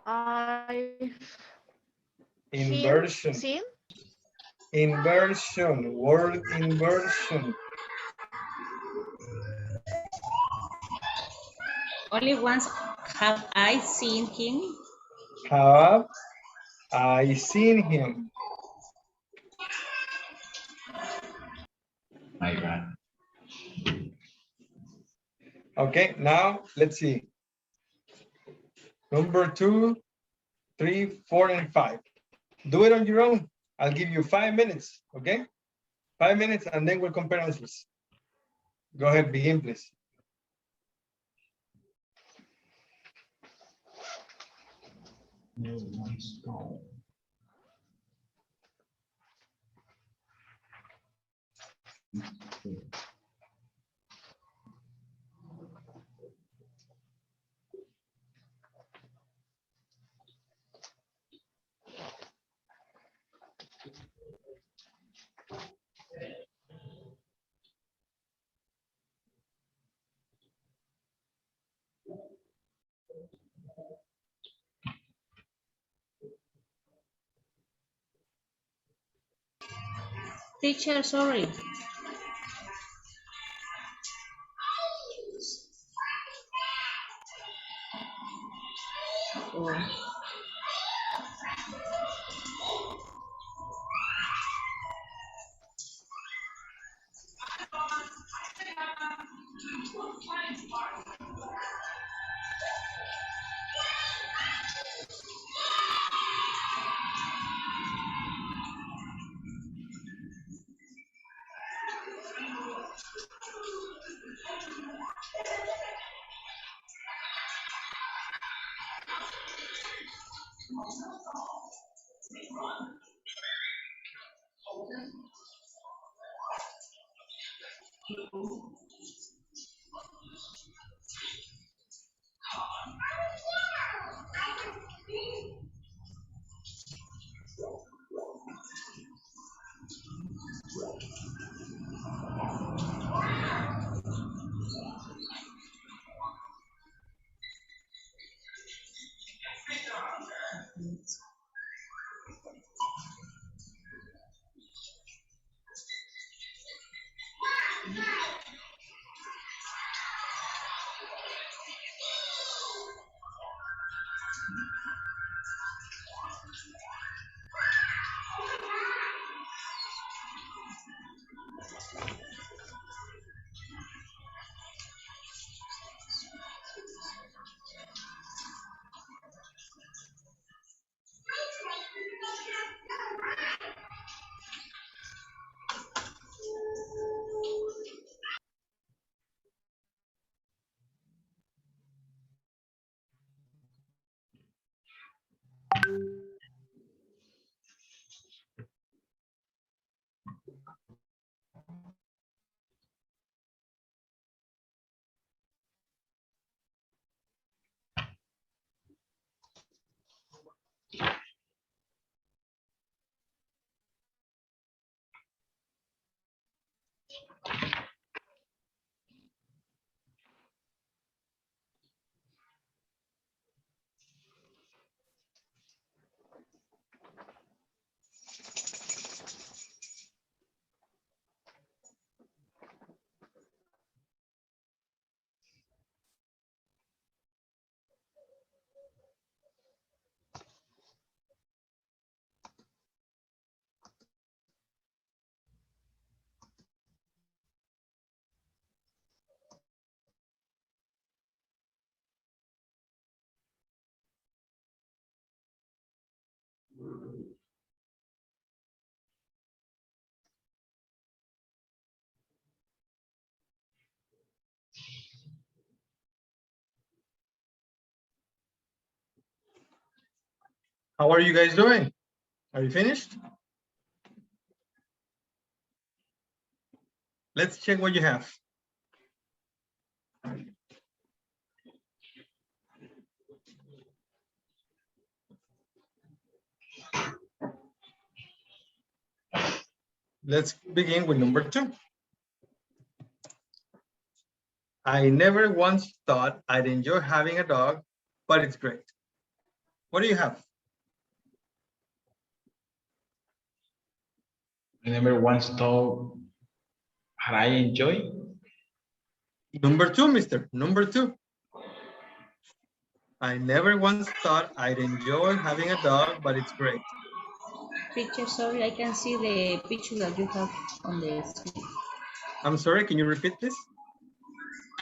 I've. Inversion. Seen. Inversion. Word inversion. Only once have I seen him. Have I seen him? My God. Okay, now let's see. Number 2, 3, 4, and 5. Do it on your own. I'll give you 5 minutes, okay? 5 minutes, and then we'll compare answers. Go ahead, begin, please. Teacher, sorry. Oh. How are you guys doing? Are you finished? Let's check what you have. Let's begin with number 2. I never once thought I'd enjoy having a dog, but it's great. What do you have? I never once thought had I enjoy. Number 2, mister. Number 2. I never once thought I'd enjoy having a dog, but it's great. Picture, sorry, I can see the picture that you have on the screen. I'm sorry, can you repeat this?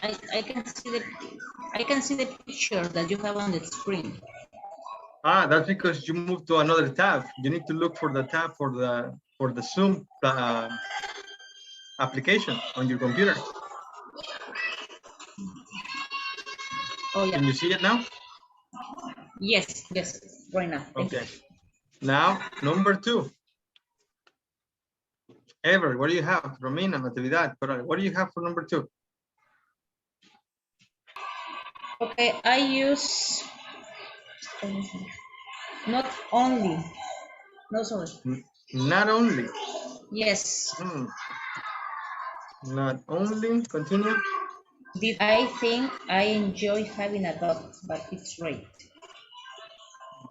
I can see the picture that you have on the screen. Ah, that's because you moved to another tab. You need to look for the tab for the Zoom application on your computer. Oh yeah. Can you see it now? Yes, right now. Okay. Now, number 2. Ever, what do you have? Romina, Natividad, what do you have for number 2? Okay, I use not only. No, sorry. Not only. Yes. Not only. Continue. Did I think I enjoy having a dog, but it's great.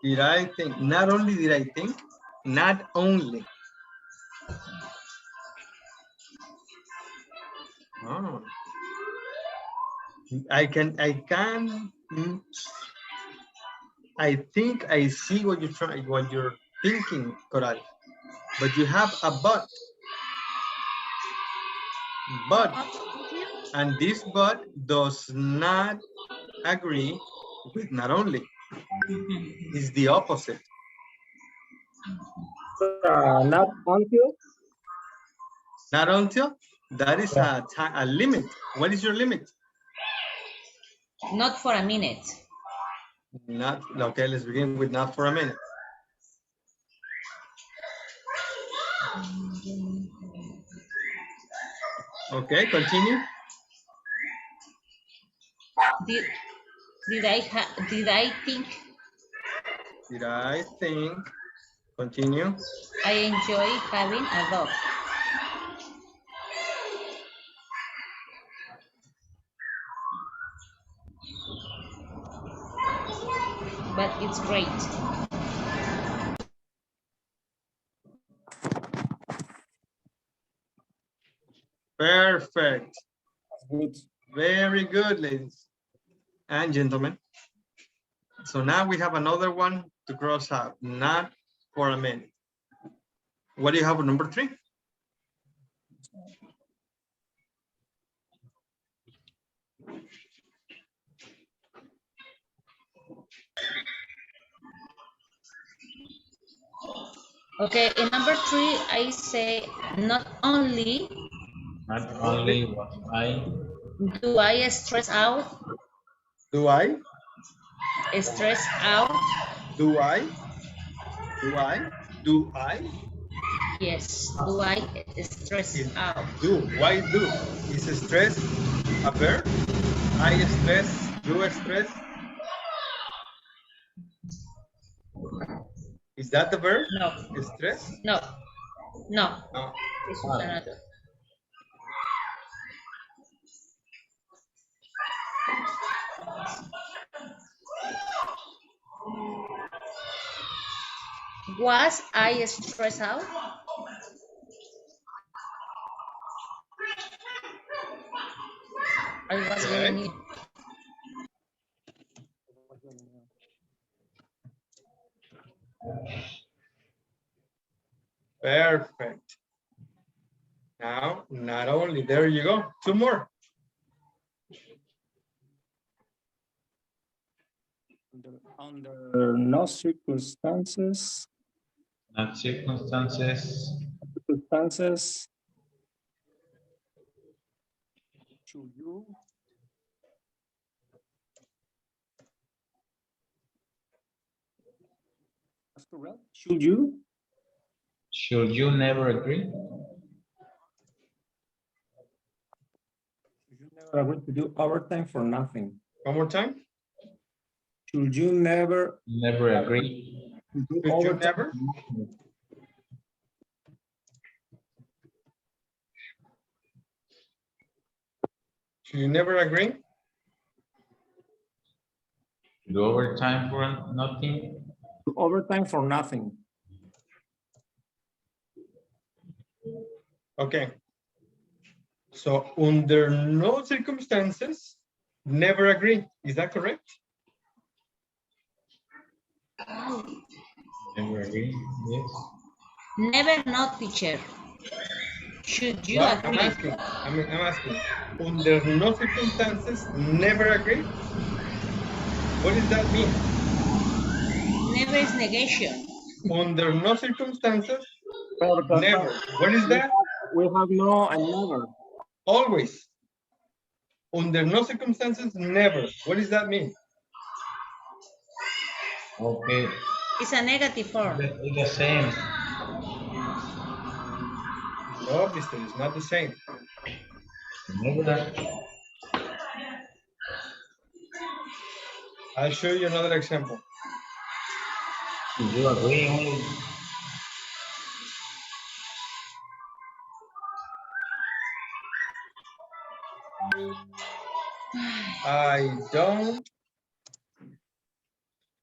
Did I think? Not only did I think, not only. Oh. I think I see what you're thinking, Coral. But you have a but. But, and this but does not agree with not only. It's the opposite. Not until. Not until. That is a limit. What is your limit? Not for a minute. Not, okay, let's begin with not for a minute. Okay, continue. Did I think? Did I think? Continue. I enjoy having a dog. But it's great. Perfect. Good. Very good, ladies and gentlemen. So now we have another one to cross out, not for a minute. What do you have for number 3? Okay, in number 3, I say not only Was I. do I stress out. Do I? Stress out. Do I? Do I? Do I? Yes. Do I stress out? Do. Why do? Is stress a verb? I stress, you stress. Is that the verb? No. Stress? No. No. No. This is another. Was I stressed out? I was very Okay. new. Perfect. Now, not only, there you go. Two more. Under no circumstances, Not circumstances. should you that's correct. Should you Should you never agree? never agree to do overtime for nothing? One more time. Should you never Never agree. to do Should you overtime never? for nothing? Should you never agree? Do overtime for nothing. Do overtime for nothing? Okay. So under no circumstances, never agree. Is that correct? Never agree. Yes. Never not teacher. Should you Well, agree? I'm asking. Under no circumstances, never agree. What does that mean? Never is negation. Under no circumstances, Because never. What is that? we have no and never. Always. Under no circumstances, never. What does that mean? Okay. It's a negative form. It's the same. No, mister, it's not the same. Never. I'll show you another example. Should you agree only? I don't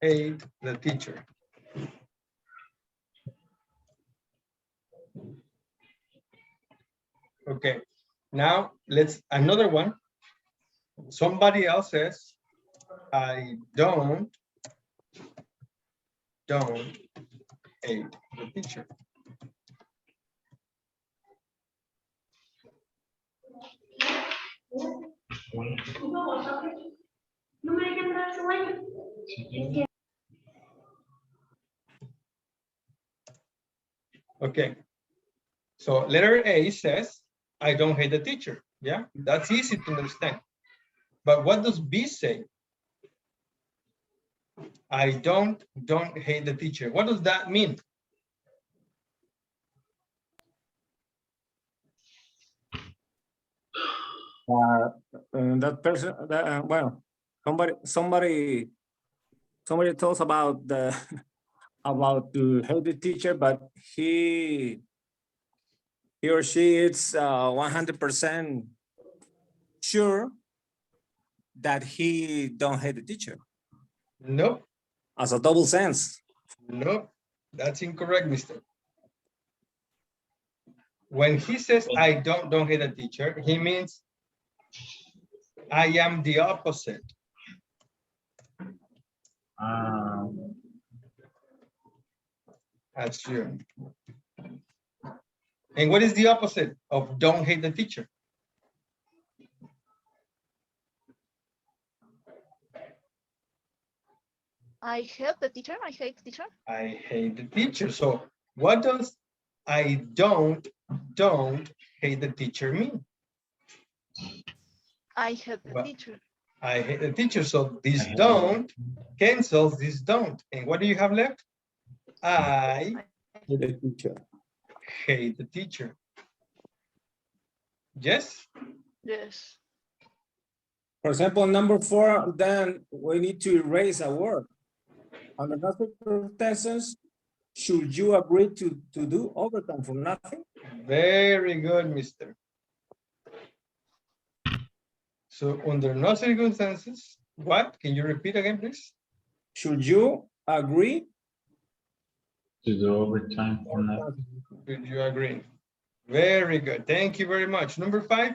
hate the teacher. Okay, now let's another one. Somebody else says, I don't hate the teacher. Okay, so letter A says, I don't hate the teacher. Yeah, that's easy to understand. But what does B say? I don't hate the teacher. What does that mean? That person, well, somebody talks about the about to hate the teacher, but he or she is 100% sure that he don't hate the teacher. Nope, As a double sense. nope, that's incorrect, mister. When he says I don't hate the teacher, he means I am the opposite. That's true. And what is the opposite of don't hate the teacher? I hate the teacher. I hate the teacher. I hate the teacher. So what does I don't hate the teacher mean? I hate the Well, teacher. I hate the teacher. So this don't cancels this don't. And what do you have left? I Hate the teacher. hate the teacher. Yes? Yes. For example, number 4, then we need to erase a word. Under no circumstances, should you agree to do overtime for nothing? Very good, mister. So under no circumstances, what? Can you repeat again, please? Should you agree To do overtime for that. Would you agree? Very good. Thank you very much. Number 5.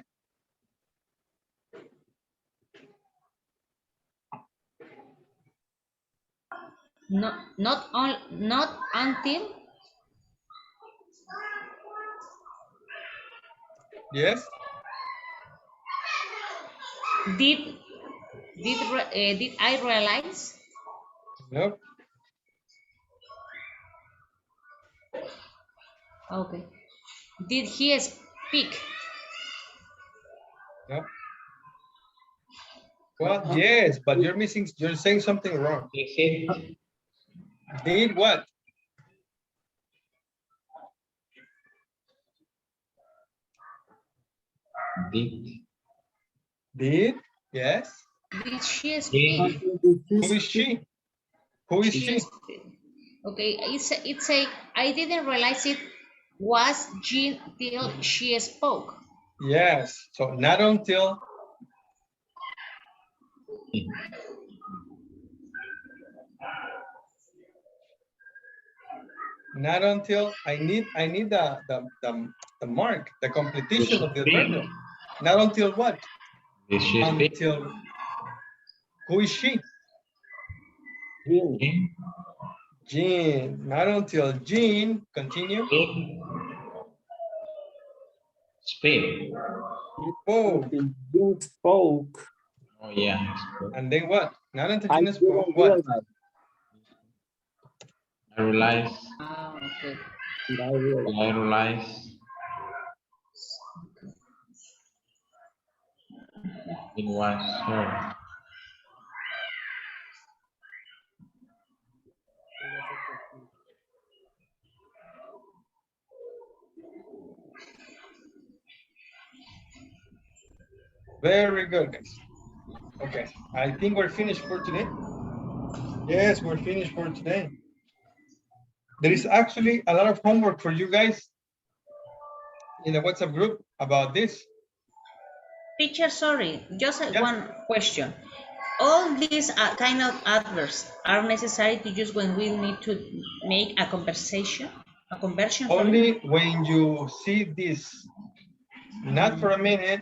Not until. Yes. Did did I realize? Nope. Okay. Did he speak? Nope. Well, yes, but you're missing. You're saying something wrong. Is it? Did what? Did. Did? Yes. Did she speak? Who is she? Who is she? Okay, it's a, I didn't realize it was Jean till she spoke. Yes. So not until. Not until I need the mark, the completion of the adverbial. Not until what? Did she speak? Until. Who is she? Jean. Jean. Not until Jean. Continue. Speak. Spoke. You spoke. Oh yeah. And then what? Not until I Jean spoke. didn't What? realize. I realized. Ah, okay. I realized. I realized. It was her. Very good, guys. Okay, I think we're finished for today. Yes, we're finished for today. There is actually a lot of homework for you guys in the WhatsApp group about this. Teacher, sorry, just Yeah. one question. All these kind of adverbs are necessary to use when we need to make a conversion. Sorry? Only when you see this, not for a minute,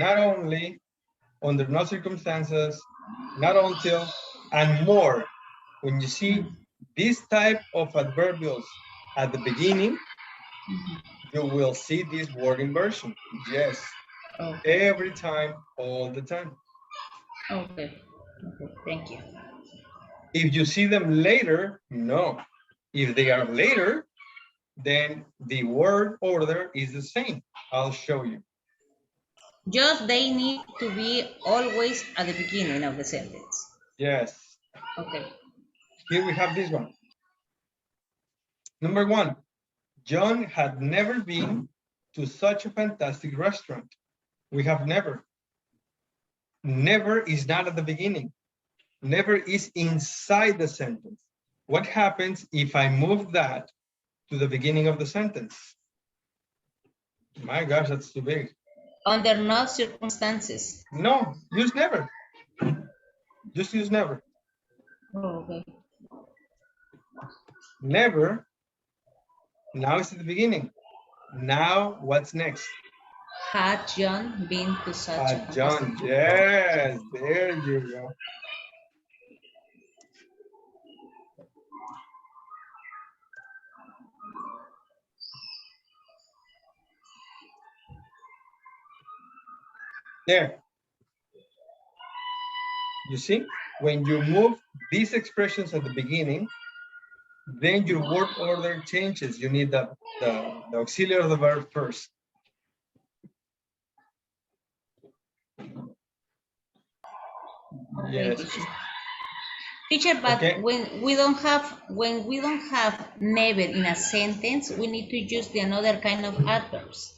not only, under no circumstances, not until, and more. When you see this type of adverbials at the beginning, you will see this word inversion. Yes, Okay. every time, all the time. Okay. Okay. Thank you. If you see them later, no. If they are later, then the word order is the same. I'll show you. Just they need to be always at the beginning of the sentence. Yes. Okay. Here we have this one. Number 1, John had never been to such a fantastic restaurant. We have never. Never is not at the beginning. Never is inside the sentence. What happens if I move that to the beginning of the sentence? My gosh, that's too big. Under no circumstances. No, use never. Just use never. Oh, okay. Never. Now it's at the beginning. Now what's next? Had John been to such a fantastic John, yes, there you go. There. You see, when you move these expressions at the beginning, then your word order changes. You need the auxiliary of the verb first. Yes. Teacher, but Okay. when we don't have never in a sentence, we need to use the another kind of adverbs.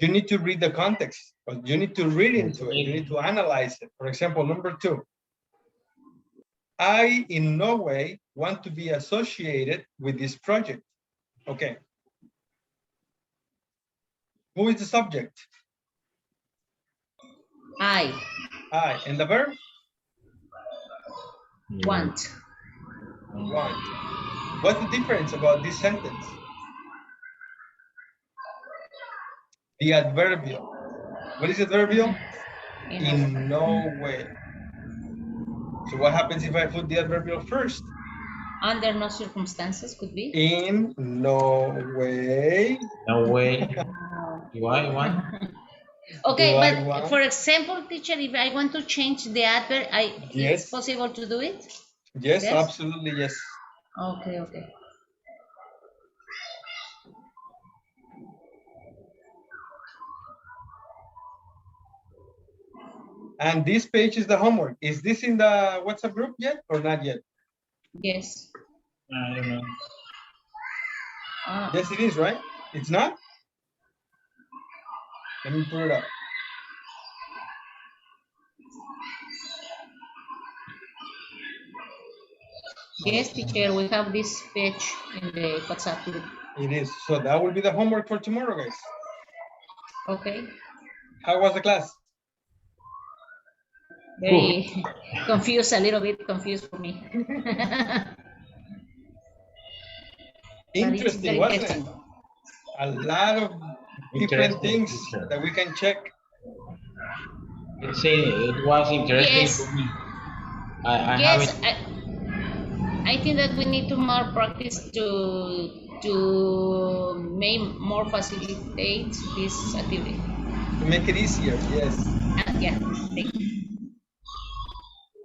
You need to read the context, but you need to read into it. You need to analyze it. For example, number 2. I in no way want to be associated with this project. Okay. Who is the subject? I And the verb? want. Want. What's the difference about this sentence? The adverbial. What is adverbial? In no way. So what happens if I put the adverbial first? Under no circumstances could be. In no way. No way. Do I want? Okay, Do I but want? for example, teacher, if I want to change the adverb, Yes. it's possible to do it? Yes, Yes? absolutely, yes. Okay, okay. And this page is the homework. Is this in the WhatsApp group yet or not yet? Yes. I don't know. Yes, it is, right? It's not? Let me put it up. Yes, teacher, we have this page in the WhatsApp group. It is. So that will be the homework for tomorrow, guys. Okay. How was the class? Very confused, a little bit confused for me. Interesting, very wasn't interesting. it? A lot of different Interesting, things teacher. that we can check. It's it was interesting Yes. for me. I Yes, haven't. I think that we need to more practice to make more facilitate this activity. To make it easier, yes. Yeah, thank you.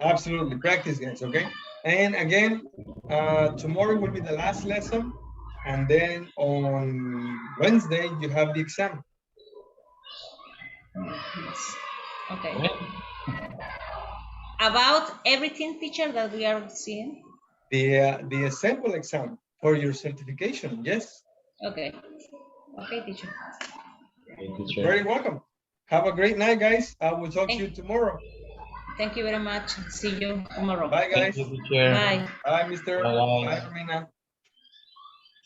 Absolutely. Practice, guys, okay? And again, tomorrow will be the last lesson. And then on Wednesday, you have the exam. Yes. Okay. Yeah. About everything, teacher, that we are seeing. The sample exam for your certification, yes. Okay. Okay, teacher. Okay, teacher. Very welcome. Have a great night, guys. I will talk to you tomorrow. Thank you very much. See you tomorrow. Bye, guys. Thank you, teacher. Bye. Bye, Mr. Bye. Bye, Romina.